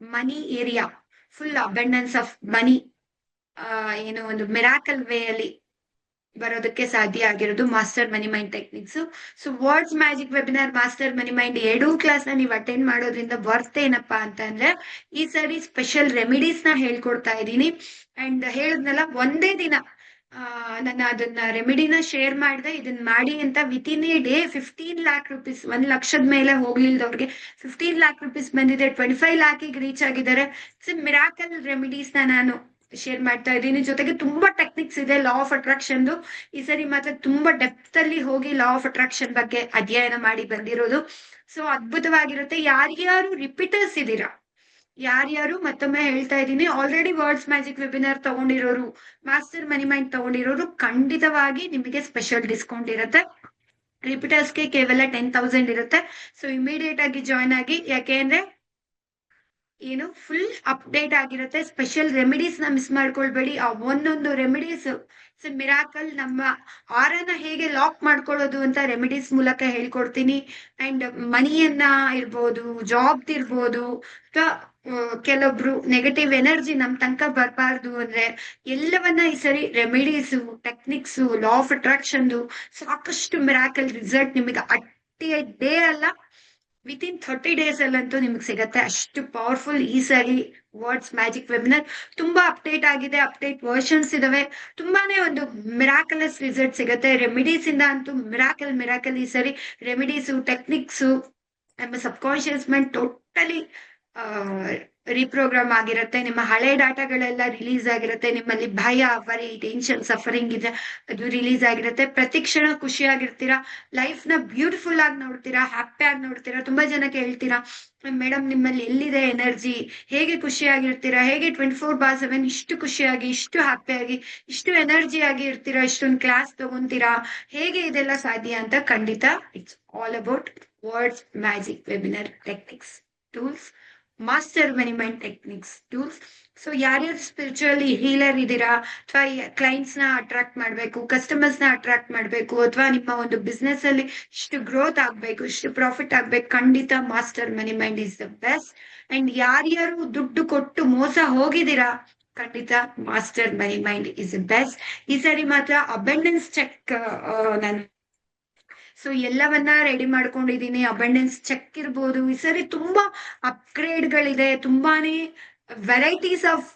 Speaker 1: money area full abundance of money ಏನೋ ಒಂದು ಮಿರಾಕಲ್ ವೇ ಅಲ್ಲಿ ಬರೋದಕ್ಕೆ ಸಾಧ್ಯ ಆಗಿರೋದು master money mind techniques. So words magic webinar, master money mind ಎರಡೂ ಕ್ಲಾಸ್ ನ ನೀವು ಅಟೆಂಡ್ ಮಾಡೋದ್ರಿಂದ ವರ್ತ್ ಏನಪ್ಪಾ ಅಂತ ಅಂದ್ರೆ ಈ ಸರಿ ಸ್ಪೆಷಲ್ ರೆಮಿಡೀಸ್ ನ ಹೇಳ್ಕೊಡ್ತಾ ಇದ್ದೀನಿ. ಅಂಡ್ ಹೇಳಿದ್ನಲ್ಲ ಒಂದೇ ದಿನ ನನ್ನ ಅದನ್ನ ರೆಮಿಡಿನ ಶೇರ್ ಮಾಡಿದೆ, ಇದನ್ನ ಮಾಡಿ ಅಂತ. Within A day 15 lac rupees, 1 ಲಕ್ಷದ ಮೇಲೆ ಹೋಗ್ಲಿಲ್ದವ್ರಿಗೆ 15 ಲ್ಯಾಕ್ ರುಪೀಸ್ ಬಂದಿದೆ. 25 ಲ್ಯಾಕಿಗೆ ರೀಚ್ ಆಗಿದ್ದಾರೆ. ಮಿರಾಕಲ್ ರೆಮಿಡೀಸ್ ನಾನು ಶೇರ್ ಮಾಡ್ತಾ ಇದ್ದೀನಿ. ಜೊತೆಗೆ ತುಂಬಾ ಟೆಕ್ನಿಕ್ಸ್ ಇದೆ ಲಾ ಆಫ್ ಅಟ್ರಾಕ್ಷನ್. ಈ ಸರಿ ಮಾತ್ರ ತುಂಬಾ ಡೆಪ್ತ್ ಅಲ್ಲಿ ಹೋಗಿ ಲಾ ಆಫ್ ಅಟ್ರಾಕ್ಷನ್ ಬಗ್ಗೆ ಅಧ್ಯಯನ ಮಾಡಿ ಬಂದಿರೋದು. ಸೊ ಅದ್ಭುತವಾಗಿರುತ್ತೆ. ಯಾರ್ಯಾರು ರಿಪೀಟರ್ಸ್ ಇದ್ದೀರಾ, ಯಾರ್ಯಾರು ಮತ್ತೊಮ್ಮೆ ಹೇಳ್ತಾ ಇದ್ದೀನಿ, ಆಲ್ರೆಡಿ ವರ್ಡ್ಸ್ ಮ್ಯಾಜಿಕ್ ವೆಬಿನಾರ್ ತಗೊಂಡಿರೋರು, ಮಾಸ್ಟರ್ ಮನಿ ಮೈಂಡ್ ತಗೊಂಡಿರೋರು ಖಂಡಿತವಾಗಿ ನಿಮಗೆ ಸ್ಪೆಷಲ್ ಡಿಸ್ಕೌಂಟ್ ಇರುತ್ತೆ. ರಿಪೀಟರ್ಸ್ಗೆ ಕೇವಲ 10,000 ಇರುತ್ತೆ. ಸೊ ಇಮಿಡಿಯೇಟ್ ಆಗಿ ಜಾಯ್ನ್ ಆಗಿ. ಯಾಕೆ ಅಂದ್ರೆ ಏನು ಫುಲ್ ಅಪ್ಡೇಟ್ ಆಗಿರುತ್ತೆ. ಸ್ಪೆಷಲ್ ರೆಮಿಡೀಸ್ ನ ಮಿಸ್ ಮಾಡ್ಕೊಳ್ಬೇಡಿ. ಆ ಒಂದೊಂದು ರೆಮಿಡೀಸ್ ಮಿರಾಕಲ್. ನಮ್ಮ ಆರನ್ನ ಹೇಗೆ ಲಾಕ್ ಮಾಡ್ಕೊಳ್ಳೋದು ಅಂತ ರೆಮಿಡೀಸ್ ಮೂಲಕ ಹೇಳ್ಕೊಡ್ತೀನಿ. ಅಂಡ್ ಮನಿಯನ್ನ ಇರ್ಬೋದು, ಜಾಬ್ ಇರ್ಬೋದು, ಅಥವಾ ಕೆಲವೊಬ್ರು ನೆಗೆಟಿವ್ ಎನರ್ಜಿ ನಮ್ ತನಕ ಬರಬಾರ್ದು ಅಂದ್ರೆ ಎಲ್ಲವನ್ನ ಈ ಸರಿ remedies, techniques, law of attraction ಸಾಕಷ್ಟು ಮಿರಾಕಲ್ ರಿಸಲ್ಟ್ ನಿಮಗೆ ಅಟ್ಟಿ ಡೇ ಅಲ್ಲ, ವಿತಿನ್ 30 ಡೇಸ್ ಅಲ್ಲಂತೂ ನಿಮ್ಗೆ ಸಿಗತ್ತೆ. ಅಷ್ಟು ಪವರ್ಫುಲ್ ಈ ಸರಿ ವರ್ಡ್ಸ್ ಮ್ಯಾಜಿಕ್ ವೆಬಿನಾರ್. ತುಂಬಾ ಅಪ್ಡೇಟ್ ಆಗಿದೆ, ಅಪ್ಡೇಟ್ ವರ್ಷನ್ಸ್ ಇದಾವೆ. ತುಂಬಾನೇ ಒಂದು ಮಿರಾಕಲಸ್ ರಿಸಲ್ಟ್ ಸಿಗತ್ತೆ. ರೆಮಿಡೀಸ್ ಇಂದ ಅಂತೂ ಮಿರಾಕಲ್ ಈ ಸರಿ. ರೆಮಿಡೀಸು, ಟೆಕ್ನಿಕ್ಸು, ನಮ್ಮ ಸಬ್ ಕಾನ್ಶಿಯಸ್ ಮೈಂಡ್ ಟೋಟಲಿ ರೀಪ್ರೋಗ್ರಾಮ್ ಆಗಿರುತ್ತೆ. ನಿಮ್ಮ ಹಳೆ ಡಾಟಾಗಳೆಲ್ಲ ರಿಲೀಸ್ ಆಗಿರುತ್ತೆ. ನಿಮ್ಮಲ್ಲಿ ಭಯ, ವರಿ, ಟೆನ್ಷನ್, ಸಫರಿಂಗ್ ಇದೆ, ಅದು ರಿಲೀಸ್ ಆಗಿರುತ್ತೆ. ಪ್ರತಿ ಕ್ಷಣ ಖುಷಿಯಾಗಿರ್ತೀರಾ. ಲೈಫ್ ನ ಬ್ಯೂಟಿಫುಲ್ ಆಗಿ ನೋಡ್ತೀರಾ, ಹ್ಯಾಪಿ ಆಗಿ ನೋಡ್ತೀರಾ. ತುಂಬಾ ಜನಕ್ಕೆ ಹೇಳ್ತೀರಾ, ಮೇಡಮ್ ನಿಮ್ಮಲ್ಲಿ ಎಲ್ಲಿದೆ ಎನರ್ಜಿ, ಹೇಗೆ ಖುಷಿಯಾಗಿರ್ತೀರಾ, ಹೇಗೆ 24/7 ಇಷ್ಟು ಖುಷಿಯಾಗಿ, ಇಷ್ಟು ಹ್ಯಾಪಿಯಾಗಿ, ಇಷ್ಟು ಎನರ್ಜಿ ಆಗಿ ಇರ್ತೀರಾ, ಇಷ್ಟೊಂದು ಕ್ಲಾಸ್ ತಗೊಂತೀರಾ, ಹೇಗೆ ಇದೆಲ್ಲ ಸಾಧ್ಯ ಅಂತ. ಖಂಡಿತ it's all about words magic webinar techniques, tools, master money mind techniques, tools. So ಯಾರ್ಯಾರು ಸ್ಪಿರಿಚುವಲಿ ಹೀಲರ್ ಇದ್ದೀರಾ, ಅಥವಾ ಕ್ಲೈಂಟ್ಸ್ ನ ಅಟ್ರಾಕ್ಟ್ ಮಾಡ್ಬೇಕು, ಕಸ್ಟಮರ್ಸ್ ನ ಅಟ್ರಾಕ್ಟ್ ಮಾಡ್ಬೇಕು, ಅಥವಾ ನಿಮ್ಮ ಒಂದು ಬಿಸ್ನೆಸ್ ಅಲ್ಲಿ ಇಷ್ಟು ಗ್ರೋತ್ ಆಗ್ಬೇಕು, ಇಷ್ಟು ಪ್ರಾಫಿಟ್ ಆಗ್ಬೇಕು, ಖಂಡಿತ master money mind is the best. And ಯಾರ್ಯಾರು ದುಡ್ಡು ಕೊಟ್ಟು ಮೋಸ ಹೋಗಿದ್ದೀರಾ, ಖಂಡಿತ master money mind is the best. ಈ ಸರಿ ಮಾತ್ರ ಅಬಂಡೆನ್ಸ್ ಚೆಕ್ ನಾನು ಸೊ ಎಲ್ಲವನ್ನ ರೆಡಿ ಮಾಡ್ಕೊಂಡಿದೀನಿ. ಅಬಂಡೆನ್ಸ್ ಚೆಕ್ ಇರ್ಬೋದು. ಈ ಸರಿ ತುಂಬಾ ಅಪ್ಗ್ರೇಡ್ ಗಳಿದೆ. ತುಂಬಾನೇ ವೆರೈಟೀಸ್ ಆಫ್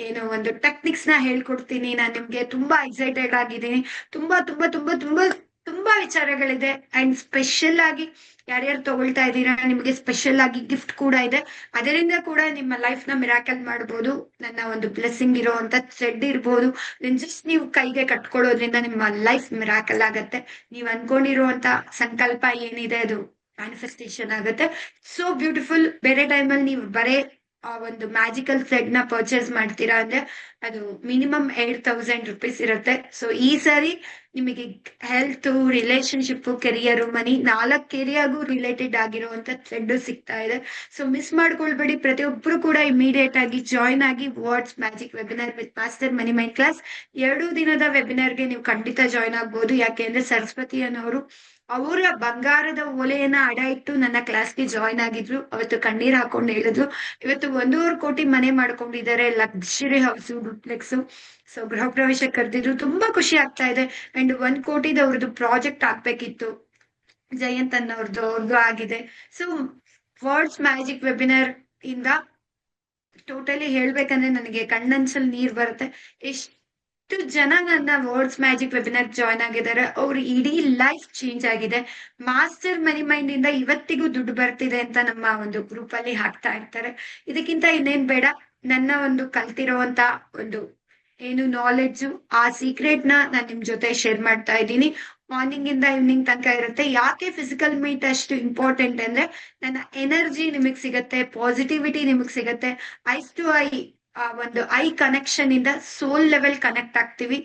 Speaker 1: ಏನು ಒಂದು ಟೆಕ್ನಿಕ್ಸ್ ನ ಹೇಳ್ಕೊಡ್ತೀನಿ ನಾನು ನಿಮ್ಗೆ. ತುಂಬಾ ಎಕ್ಸೈಟೆಡ್ ಆಗಿದ್ದೀನಿ. ತುಂಬಾ ತುಂಬಾ ತುಂಬಾ ತುಂಬಾ ತುಂಬಾ ವಿಚಾರಗಳಿದೆ. ಅಂಡ್ ಸ್ಪೆಷಲ್ ಆಗಿ ಯಾರ್ಯಾರು ತಗೊಳ್ತಾ ಇದ್ದೀರಾ ನಿಮ್ಗೆ ಸ್ಪೆಷಲ್ ಆಗಿ ಗಿಫ್ಟ್ ಕೂಡ ಇದೆ. ಅದರಿಂದ ಕೂಡ ನಿಮ್ಮ ಲೈಫ್ ನ ಮಿರಾಕಲ್ ಮಾಡಬಹುದು. ನನ್ನ ಒಂದು ಬ್ಲೆಸ್ಸಿಂಗ್ ಇರೋಂತ ಥ್ರೆಡ್ ಇರ್ಬೋದು, ಜಸ್ಟ್ ನೀವು ಕೈಗೆ ಕಟ್ಕೊಳ್ಳೋದ್ರಿಂದ ನಿಮ್ಮ ಲೈಫ್ ಮಿರಾಕಲ್ ಆಗತ್ತೆ. ನೀವು ಅನ್ಕೊಂಡಿರುವಂತ ಸಂಕಲ್ಪ ಏನಿದೆ ಅದು ಮ್ಯಾನಿಫೆಸ್ಟೇಷನ್ ಆಗುತ್ತೆ. So beautiful. ಬೇರೆ ಟೈಮಲ್ಲಿ ನೀವು ಬರೇ ಆ ಒಂದು ಮ್ಯಾಜಿಕಲ್ ಥ್ರೆಡ್ ನ ಪರ್ಚೇಸ್ ಮಾಡ್ತೀರಾ ಅಂದ್ರೆ ಅದು ಮಿನಿಮಮ್ 8,000 ರುಪೀಸ್ ಇರುತ್ತೆ. ಸೊ ಈ ಸಾರಿ ನಿಮಗೆ ಹೆಲ್ತ್, ರಿಲೇಶನ್ಶಿಪ್, ಕೆರಿಯರ್, ಮನಿ 4 ಏರಿಯಾಗೂ ರಿಲೇಟೆಡ್ ಆಗಿರುವಂತ ಥ್ರೆಡ್ ಸಿಗ್ತಾ ಇದೆ. ಸೊ ಮಿಸ್ ಮಾಡ್ಕೊಳ್ಬೇಡಿ. ಪ್ರತಿಯೊಬ್ರು ಕೂಡ ಇಮಿಡಿಯೇಟ್ ಆಗಿ ಜಾಯ್ನ್ ಆಗಿ words magic webinar with master money mind class. 2 ದಿನದ ವೆಬಿನಾರ್ಗೆ ನೀವು ಖಂಡಿತ ಜಾಯ್ನ್ ಆಗ್ಬೋದು. ಯಾಕೆಂದ್ರೆ ಸರಸ್ವತಿ ಅನ್ನೋರು ಅವರ ಬಂಗಾರದ ಓಲೆಯನ್ನ ಅಡ ಇಟ್ಟು ನನ್ನ ಕ್ಲಾಸ್ಗೆ ಜಾಯ್ನ್ ಆಗಿದ್ರು. ಅವತ್ತು ಕಣ್ಣೀರ್ ಹಾಕೊಂಡು ಹೇಳಿದ್ರು. ಇವತ್ತು 1.5 ಕೋಟಿ ಮನೆ ಮಾಡ್ಕೊಂಡಿದ್ದಾರೆ, ಲಕ್ಸುರಿ ಹೌಸ್, ಡುಪ್ಲೆಕ್ಸ್. ಸೊ ಗೃಹ ಪ್ರವೇಶ ಕರೆದಿದ್ರು, ತುಂಬಾ ಖುಷಿ ಆಗ್ತಾ ಇದೆ. ಅಂಡ್ 1 ಕೋಟಿದ ಅವ್ರದ್ದು ಪ್ರಾಜೆಕ್ಟ್ ಆಗ್ಬೇಕಿತ್ತು, ಜಯಂತ್ ಅವ್ರದ್ದು ಆಗಿದೆ. ಸೊ ವರ್ಡ್ಸ್ ಮ್ಯಾಜಿಕ್ ವೆಬಿನಾರ್ ಇಂದ ಟೋಟಲಿ ಹೇಳ್ಬೇಕಂದ್ರೆ ನನಗೆ ಕಣ್ಣಂಚಲ್ ನೀರ್ ಬರುತ್ತೆ. ಎಷ್ಟು ಜನ ನನ್ನ ವರ್ಡ್ಸ್ ಮ್ಯಾಜಿಕ್ ವೆಬಿನಾರ್ ಜಾಯ್ನ್ ಆಗಿದ್ದಾರೆ, ಅವ್ರ ಇಡೀ ಲೈಫ್ ಚೇಂಜ್ ಆಗಿದೆ. ಮಾಸ್ಟರ್ ಮನಿ ಮೈಂಡ್ ಇಂದ ಇವತ್ತಿಗೂ ದುಡ್ಡು ಬರ್ತಿದೆ ಅಂತ ನಮ್ಮ ಒಂದು ಗ್ರೂಪ್ ಅಲ್ಲಿ ಹಾಕ್ತಾ ಇರ್ತಾರೆ. ಇದಕ್ಕಿಂತ ಇನ್ನೇನ್ ಬೇಡ. ನನ್ನ ಒಂದು ಕಲ್ತಿರುವಂತ ಒಂದು ಏನು ನಾಲೆಡ್ಜು, ಆ ಸೀಕ್ರೆಟ್ ನಾನು ನಿಮ್ ಜೊತೆ ಶೇರ್ ಮಾಡ್ತಾ ಇದ್ದೀನಿ. ಮಾರ್ನಿಂಗ್ ಇಂದ ಈವ್ನಿಂಗ್ ತನಕ ಇರುತ್ತೆ. ಯಾಕೆ ಫಿಸಿಕಲ್ ಮೀಟ್ ಅಷ್ಟು ಇಂಪಾರ್ಟೆಂಟ್ ಅಂದ್ರೆ ನನ್ನ ಎನರ್ಜಿ ನಿಮಗ್ ಸಿಗತ್ತೆ, ಪಾಸಿಟಿವಿಟಿ ನಿಮಗ್ ಸಿಗತ್ತೆ. ಐಸ್ ಟು ಐ, ಆ ಒಂದು ಐ ಕನೆಕ್ಷನ್ ಇಂದ ಸೋಲ್ ಲೆವೆಲ್ ಕನೆಕ್ಟ್ ಆಗ್ತೀವಿ.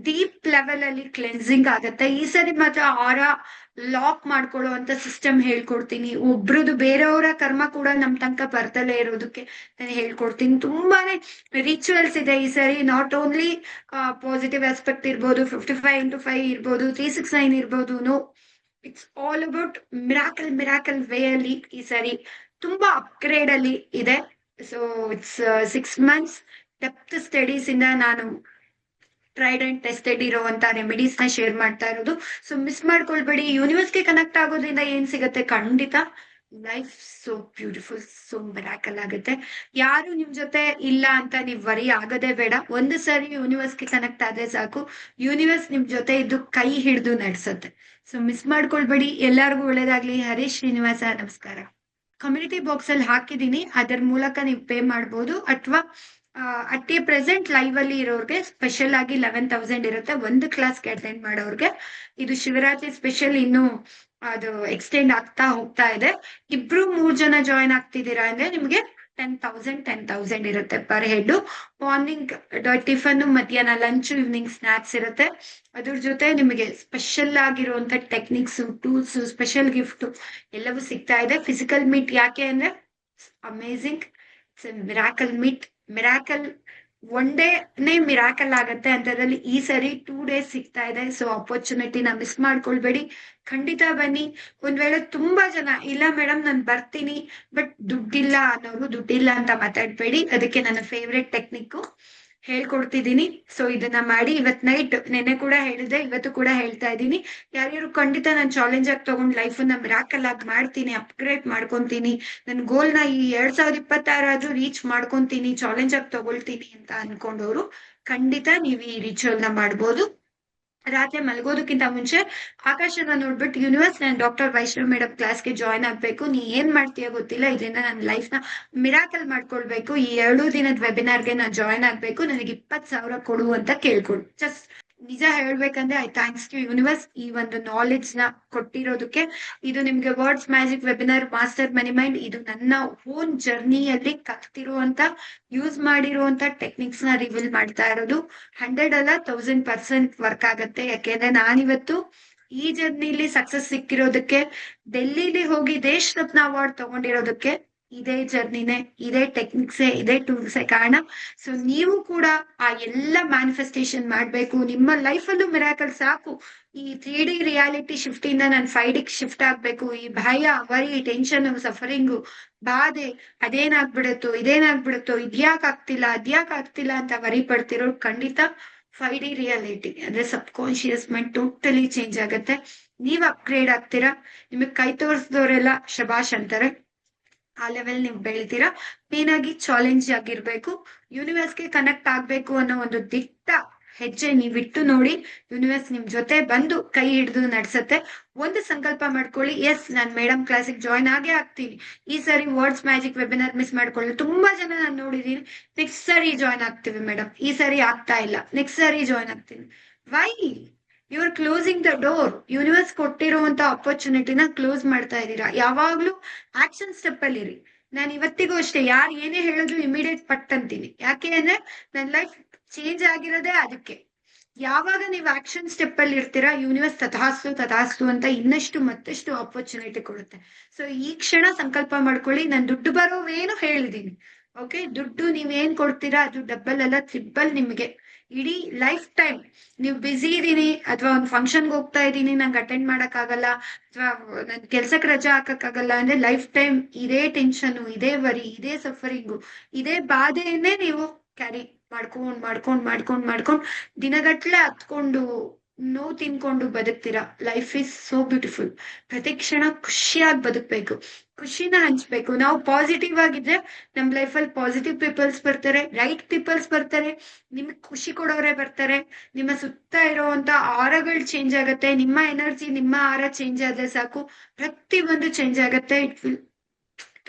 Speaker 1: ಡೀಪ್ ಲೆವೆಲ್ ಅಲ್ಲಿ ಕ್ಲೆನ್ಸಿಂಗ್ ಆಗತ್ತೆ. ಈ ಸರಿ ಮಾತ್ರ ಆರಾ ಲಾಕ್ ಮಾಡ್ಕೊಳ್ಳೋ ಅಂತ ಸಿಸ್ಟಮ್ ಹೇಳ್ಕೊಡ್ತೀನಿ. ಒಬ್ರದ್ದು ಬೇರೆಯವರ ಕರ್ಮ ಕೂಡ ನಮ್ ತನಕ ಬರ್ತಲೇ ಇರೋದಕ್ಕೆ ನಾನು ಹೇಳ್ಕೊಡ್ತೀನಿ. ತುಂಬಾನೇ ರಿಚುವಲ್ಸ್ ಇದೆ ಈ ಸರಿ. ನಾಟ್ ಓನ್ಲಿ ಪಾಸಿಟಿವ್ ಆಸ್ಪೆಕ್ಟ್ ಇರ್ಬೋದು, 55x5 ಇರ್ಬೋದು, 369 ಇರ್ಬೋದು. No, it's all about miracle way ಅಲ್ಲಿ ಈ ಸರಿ ತುಂಬಾ ಅಪ್ಗ್ರೇಡ್ ಅಲ್ಲಿ ಇದೆ. So it's 6 months depth studies ಇಂದ ನಾನು ಟ್ರೈಡ್ ಅಂಡ್ ಟೆಸ್ಟೆಡ್ ಇರುವಂತ ರೆಮಿಡೀಸ್ ನ ಶೇರ್ ಮಾಡ್ತಾ ಇರೋದು. ಸೊ ಮಿಸ್ ಮಾಡ್ಕೊಳ್ಬೇಡಿ. ಯೂನಿವರ್ಸ್ಗೆ ಕನೆಕ್ಟ್ ಆಗೋದ್ರಿಂದ ಏನ್ ಸಿಗತ್ತೆ, ಖಂಡಿತ life so beautiful, so miracle ಆಗುತ್ತೆ. ಯಾರು ನಿಮ್ ಜೊತೆ ಇಲ್ಲ ಅಂತ ನೀವ್ ವರಿ ಆಗದೆ ಬೇಡ. ಒಂದು ಸರಿ ಯೂನಿವರ್ಸ್ಗೆ ಕನೆಕ್ಟ್ ಆದ್ರೆ ಸಾಕು, ಯೂನಿವರ್ಸ್ ನಿಮ್ ಜೊತೆ ಇದ್ದು ಕೈ ಹಿಡಿದು ನಡೆಸುತ್ತೆ. So miss ಮಾಡ್ಕೊಳ್ಬೇಡಿ. ಎಲ್ಲರಿಗೂ ಒಳ್ಳೇದಾಗ್ಲಿ. ಹರೀಶ್ ಶ್ರೀನಿವಾಸ, ನಮಸ್ಕಾರ. ಕಮ್ಯುನಿಟಿ ಬಾಕ್ಸ್ ಅಲ್ಲಿ ಹಾಕಿದೀನಿ, ಅದರ ಮೂಲಕ ನೀವು ಪೇ ಮಾಡ್ಬೋದು. ಅಥವಾ ಅಟ್ ಎ ಪ್ರೆಸೆಂಟ್ ಲೈವ್ ಅಲ್ಲಿ ಇರೋರ್ಗೆ ಸ್ಪೆಷಲ್ ಆಗಿ 11,000 ಇರುತ್ತೆ ಒಂದು ಕ್ಲಾಸ್ಗೆ ಅಟೆಂಡ್ ಮಾಡೋರ್ಗೆ. ಇದು ಶಿವರಾತ್ರಿ ಸ್ಪೆಷಲ್, ಇನ್ನು ಅದು ಎಕ್ಸ್ಟೆಂಡ್ ಆಗ್ತಾ ಹೋಗ್ತಾ ಇದೆ. 2-3 ಜನ ಜಾಯ್ನ್ ಆಗ್ತಿದ್ದೀರಾ ಅಂದ್ರೆ ನಿಮ್ಗೆ 10,000 ಇರುತ್ತೆ ಪರ್ ಹೆಡ್. ಮಾರ್ನಿಂಗ್ ಟಿಫನ್, ಮಧ್ಯಾಹ್ನ ಲಂಚ್, ಈವ್ನಿಂಗ್ ಸ್ನಾಕ್ಸ್ ಇರುತ್ತೆ. ಅದ್ರ ಜೊತೆ ನಿಮಗೆ ಸ್ಪೆಷಲ್ ಆಗಿರುವಂತ ಟೆಕ್ನಿಕ್ಸ್, ಟೂಲ್ಸ್, ಸ್ಪೆಷಲ್ ಗಿಫ್ಟ್ ಎಲ್ಲವೂ ಸಿಗ್ತಾ ಇದೆ. ಫಿಸಿಕಲ್ ಮೀಟ್ ಯಾಕೆ ಅಂದ್ರೆ amazing, it's miracle meet. Miracle one ಡೇನೇ ಮಿರಾಕಲ್ ಆಗತ್ತೆ ಅಂತದ್ರಲ್ಲಿ ಈ ಸರಿ 2 days ಸಿಗ್ತಾ ಇದೆ. ಸೊ ಅಪರ್ಚುನಿಟಿನ ಮಿಸ್ ಮಾಡ್ಕೊಳ್ಬೇಡಿ. ಖಂಡಿತ ಬನ್ನಿ. ಒಂದ್ ವೇಳೆ ತುಂಬಾ ಜನ ಇಲ್ಲ ಮೇಡಮ್ ನಾನು ಬರ್ತೀನಿ ಬಟ್ ದುಡ್ಡಿಲ್ಲ ಅನ್ನೋರು ದುಡ್ಡಿಲ್ಲ ಅಂತ ಮಾತಾಡ್ಬೇಡಿ. ಅದಕ್ಕೆ ನನ್ನ ಫೇವ್ರೆಟ್ ಟೆಕ್ನಿಕ್ ಹೇಳ್ಕೊಡ್ತಿದ್ದೀನಿ. ಸೊ ಇದನ್ನ ಮಾಡಿ. ಇವತ್ ನೈಟ್, ನೆನ್ನೆ ಕೂಡ ಹೇಳಿದೆ, ಇವತ್ತು ಕೂಡ ಹೇಳ್ತಾ ಇದ್ದೀನಿ. ಯಾರ್ಯಾರು ಖಂಡಿತ ನಾನು ಚಾಲೆಂಜ್ ಆಗಿ ತಗೊಂಡ್ ಲೈಫ್ ನ ಮಿರಾಕಲ್ ಆಗಿ ಮಾಡ್ತೀನಿ, ಅಪ್ಗ್ರೇಡ್ ಮಾಡ್ಕೊಂತೀನಿ, ನನ್ ಗೋಲ್ ನ ಈ 2026 ಆದ್ರೂ ರೀಚ್ ಮಾಡ್ಕೊಂತೀನಿ, ಚಾಲೆಂಜ್ ಆಗಿ ತಗೊಳ್ತೀನಿ ಅಂತ ಅನ್ಕೊಂಡವ್ರು ಖಂಡಿತ ನೀವು ಈ ರಿಚುವಲ್ ನ ಮಾಡ್ಬೋದು. ರಾತ್ರಿ ಮಲಗೋದಕ್ಕಿಂತ ಮುಂಚೆ ಆಕಾಶನ ನೋಡ್ಬಿಟ್ಟು, ಯೂನಿವರ್ಸ್ ನಾನು ಡಾಕ್ಟರ್ ವೈಷ್ಣವ್ ಮೇಡಮ್ ಕ್ಲಾಸ್ಗೆ ಜಾಯ್ನ್ ಆಗ್ಬೇಕು, ನೀ ಏನ್ ಮಾಡ್ತೀಯ ಗೊತ್ತಿಲ್ಲ, ಇದರಿಂದ ನನ್ನ ಲೈಫ್ ನ ಮಿರಾಕಲ್ ಮಾಡ್ಕೊಳ್ಬೇಕು, ಈ 2 ದಿನದ ವೆಬಿನಾರ್ಗೆ ನಾನು ಜಾಯ್ನ್ ಆಗ್ಬೇಕು, ನನಗೆ 20,000 ಕೊಡು ಅಂತ ಕೇಳ್ಕೊಡು. ಜಸ್ಟ್ ನಿಜ ಹೇಳ್ಬೇಕಂದ್ರೆ ಐ ಥ್ಯಾಂಕ್ಸ್ ಟು ಯೂನಿವರ್ಸ್ ಈ ಒಂದು ನಾಲೆಡ್ಜ್ ನ ಕೊಟ್ಟಿರೋದಕ್ಕೆ. ಇದು ನಿಮ್ಗೆ words magic webinar master money mind, ಇದು ನನ್ನ ಓನ್ ಜರ್ನಿಯಲ್ಲಿ ಕಲ್ತಿರುವಂತ, ಯೂಸ್ ಮಾಡಿರುವಂತ ಟೆಕ್ನಿಕ್ಸ್ ನ ರಿವೀಲ್ ಮಾಡ್ತಾ ಇರೋದು. 100 ಅಲ್ಲ 1000% ವರ್ಕ್ ಆಗತ್ತೆ. ಯಾಕೆಂದ್ರೆ ನಾನಿವತ್ತು ಈ ಜರ್ನಿಲಿ ಸಕ್ಸಸ್ ಸಿಕ್ಕಿರೋದಕ್ಕೆ, ಡೆಲ್ಲಿಲಿ ಹೋಗಿ ದೇಶ್ ರತ್ನ ಅವಾರ್ಡ್ ತಗೊಂಡಿರೋದಕ್ಕೆ ಇದೇ ಜರ್ನಿನೇ, ಇದೇ ಟೆಕ್ನಿಕ್ಸೇ, ಇದೇ ಟೂಲ್ಸೇ ಕಾರಣ. ಸೊ ನೀವು ಕೂಡ ಆ ಎಲ್ಲ ಮ್ಯಾನಿಫೆಸ್ಟೇಷನ್ ಮಾಡ್ಬೇಕು ನಿಮ್ಮ ಲೈಫ್ ಅಲ್ಲೂ. ಮಿರಾಕಲ್ ಸಾಕು. ಈ 3D ರಿಯಾಲಿಟಿ ಶಿಫ್ಟ್ ಇಂದ ನಾನು 5D ಶಿಫ್ಟ್ ಆಗ್ಬೇಕು. ಈ ಭಯ, ವರಿ, ಟೆನ್ಷನ್, ಸಫರಿಂಗು, ಬಾಧೆ, ಇದೇನಾಗ್ಬಿಡುತ್ತೋ, ಇದ್ಯಾಕ್ ಆಗ್ತಿಲ್ಲ ಅಂತ ವರಿ ಪಡ್ತಿರೋ ಖಂಡಿತ 5D ರಿಯಾಲಿಟಿ ಅಂದ್ರೆ ಸಬ್ ಕಾನ್ಶಿಯಸ್ ಮೈಂಡ್ ಟೋಟಲಿ ಚೇಂಜ್ ಆಗತ್ತೆ. ನೀವ್ ಅಪ್ಗ್ರೇಡ್ ಆಗ್ತೀರಾ. ನಿಮಗ್ ಕೈ ತೋರಿಸಿದವರೆಲ್ಲ ಶಬಾಷ್ ಅಂತಾರೆ. ಆ ಲೆವೆಲ್ ನೀವು ಬೆಳಿತೀರಾ. ಮೇನ್ ಆಗಿ ಚಾಲೆಂಜ್ ಆಗಿರ್ಬೇಕು. ಯೂನಿವರ್ಸ್ಗೆ ಕನೆಕ್ಟ್ ಆಗ್ಬೇಕು ಅನ್ನೋ ಒಂದು ದಿಟ್ಟ ಹೆಜ್ಜೆ ನೀವಿಟ್ಟು ನೋಡಿ. ಯೂನಿವರ್ಸ್ ನಿಮ್ ಜೊತೆ ಬಂದು ಕೈ ಹಿಡಿದು ನಡ್ಸತ್ತೆ. ಒಂದು ಸಂಕಲ್ಪ ಮಾಡ್ಕೊಳ್ಳಿ, ಎಸ್ ನಾನ್ ಮೇಡಮ್ ಕ್ಲಾಸಿಗೆ ಜಾಯ್ನ್ ಆಗೇ ಆಗ್ತೀನಿ. ಈ ಸರಿ ವರ್ಡ್ಸ್ ಮ್ಯಾಜಿಕ್ ವೆಬಿನಾರ್ ಮಿಸ್ ಮಾಡ್ಕೊಳ್ಳಿ. ತುಂಬಾ ಜನ ನಾನು ನೋಡಿದೀನಿ, ನೆಕ್ಸ್ಟ್ ಸರಿ ಜಾಯ್ನ್ ಆಗ್ತೀವಿ ಮೇಡಮ್, ಈ ಸರಿ ಆಗ್ತಾ ಇಲ್ಲ, ನೆಕ್ಸ್ಟ್ ಸರಿ ಜಾಯ್ನ್ ಆಗ್ತೀನಿ. Why you are closing the door. Universe ಕೊಟ್ಟಿರುವಂತ ಆಪರ್ಚುನಿಟಿನ ಕ್ಲೋಸ್ ಮಾಡ್ತಾ ಇದ್ದೀರಾ. ಯಾವಾಗ್ಲೂ ಆಕ್ಷನ್ ಸ್ಟೆಪ್ ಅಲ್ಲಿ ಇರಿ. ನಾನು ಇವತ್ತಿಗೂ ಅಷ್ಟೇ, ಯಾರು ಏನೇ ಹೇಳಿದ್ರು ಇಮಿಡಿಯೇಟ್ ಪಟ್ ಅಂತೀನಿ. ಯಾಕೆ ಅಂದ್ರೆ ನನ್ನ ಲೈಫ್ ಚೇಂಜ್ ಆಗಿರೋದೇ ಅದಕ್ಕೆ. ಯಾವಾಗ ನೀವು ಆಕ್ಷನ್ ಸ್ಟೆಪ್ ಅಲ್ಲಿ ಇರ್ತೀರಾ, ಯೂನಿವರ್ಸ್ ತಥಾಸ್ತು ತಥಾಸ್ತು ಅಂತ ಇನ್ನಷ್ಟು ಮತ್ತಷ್ಟು ಆಪರ್ಚುನಿಟಿ ಕೊಡುತ್ತೆ. ಸೊ ಈ ಕ್ಷಣ ಸಂಕಲ್ಪ ಮಾಡ್ಕೊಳ್ಳಿ, ನಾನು ದುಡ್ಡು ಬರೋವೇನು ಹೇಳಿದೀನಿ. ಓಕೆ, ದುಡ್ಡು ನೀವೇನ್ ಕೊಡ್ತೀರಾ ಅದು ಡಬ್ಬಲ್ ಅಲ್ಲ ಟ್ರಿಬಲ್ ನಿಮ್ಗೆ ಇಡೀ ಲೈಫ್ ಟೈಮ್. ನೀವು ಬಿಸಿ ಇದೀನಿ ಅಥವಾ ಒಂದು ಫಂಕ್ಷನ್ಗೆ ಹೋಗ್ತಾ ಇದ್ದೀನಿ, ನಂಗೆ ಅಟೆಂಡ್ ಮಾಡಕ್ ಆಗಲ್ಲ ಅಥವಾ ನನ್ ಕೆಲ್ಸಕ್ಕೆ ರಜಾ ಹಾಕಕ್ಕಾಗಲ್ಲ ಅಂದ್ರೆ ಲೈಫ್ ಟೈಮ್ ಇದೇ ಟೆನ್ಷನ್, ಇದೇ ವರಿ, ಇದೇ ಸಫರಿಂಗು, ಇದೇ ಬಾಧೆಯನ್ನೇ ನೀವು ಕ್ಯಾರಿ ಮಾಡ್ಕೊಂಡ್ ದಿನಗಟ್ಲೆ ಹತ್ಕೊಂಡು ನೋವು ತಿನ್ಕೊಂಡು ಬದುಕ್ತೀರಾ. Life is so beautiful. ಪ್ರತಿ ಕ್ಷಣ ಖುಷಿಯಾಗಿ ಬದುಕ್ಬೇಕು, ಖುಷಿನ ಹಂಚ್ಬೇಕು. ನಾವು ಪಾಸಿಟಿವ್ ಆಗಿದ್ರೆ ನಮ್ ಲೈಫಲ್ಲಿ ಪಾಸಿಟಿವ್ ಪೀಪಲ್ಸ್ ಬರ್ತಾರೆ, ರೈಟ್ ಪೀಪಲ್ಸ್ ಬರ್ತಾರೆ, ನಿಮ್ಗೆ ಖುಷಿ ಕೊಡೋರೆ ಬರ್ತಾರೆ. ನಿಮ್ಮ ಸುತ್ತ ಇರುವಂತ ಆರಗಳು ಚೇಂಜ್ ಆಗತ್ತೆ. ನಿಮ್ಮ ಎನರ್ಜಿ, ನಿಮ್ಮ ಆರ ಚೇಂಜ್ ಆದ್ರೆ ಸಾಕು, ಪ್ರತಿ ಒಂದು ಚೇಂಜ್ ಆಗತ್ತೆ. It will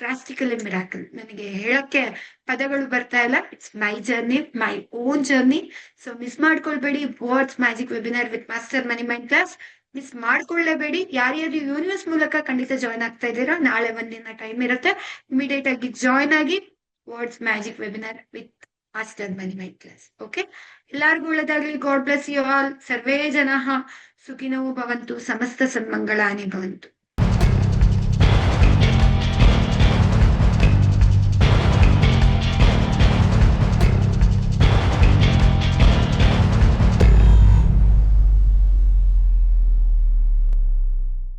Speaker 1: drastically miracle. ನನಗೆ ಹೇಳಕ್ಕೆ ಪದಗಳು ಬರ್ತಾ ಇಲ್ಲ. It's my journey, my own journey. So miss ಮಾಡ್ಕೊಳ್ಬೇಡಿ words magic webinar with master money mind class. Miss ಮಾಡ್ಕೊಳ್ಳೇಬೇಡಿ. ಯಾರ್ಯಾರು ಯೂನಿವರ್ಸ್ ಮೂಲಕ ಖಂಡಿತ ಜಾಯ್ನ್ ಆಗ್ತಾ ಇದ್ದೀರಾ, ನಾಳೆ ಒಂದಿನ ಟೈಮ್ ಇರುತ್ತೆ, ಇಮಿಡಿಯೇಟ್ ಆಗಿ ಜಾಯ್ನ್ ಆಗಿ words magic webinar with master money mind class. Okay, ಎಲ್ಲಾರ್ಗೂ ಒಳ್ಳೆದಾಗ್ಲಿ. God bless you all. ಸರ್ವೇ ಜನ ಸುಖಿನೋ ಭವಂತು, ಸಮಸ್ತ ಸನ್ಮಂಗಳಾನಿ ಭವಂತು.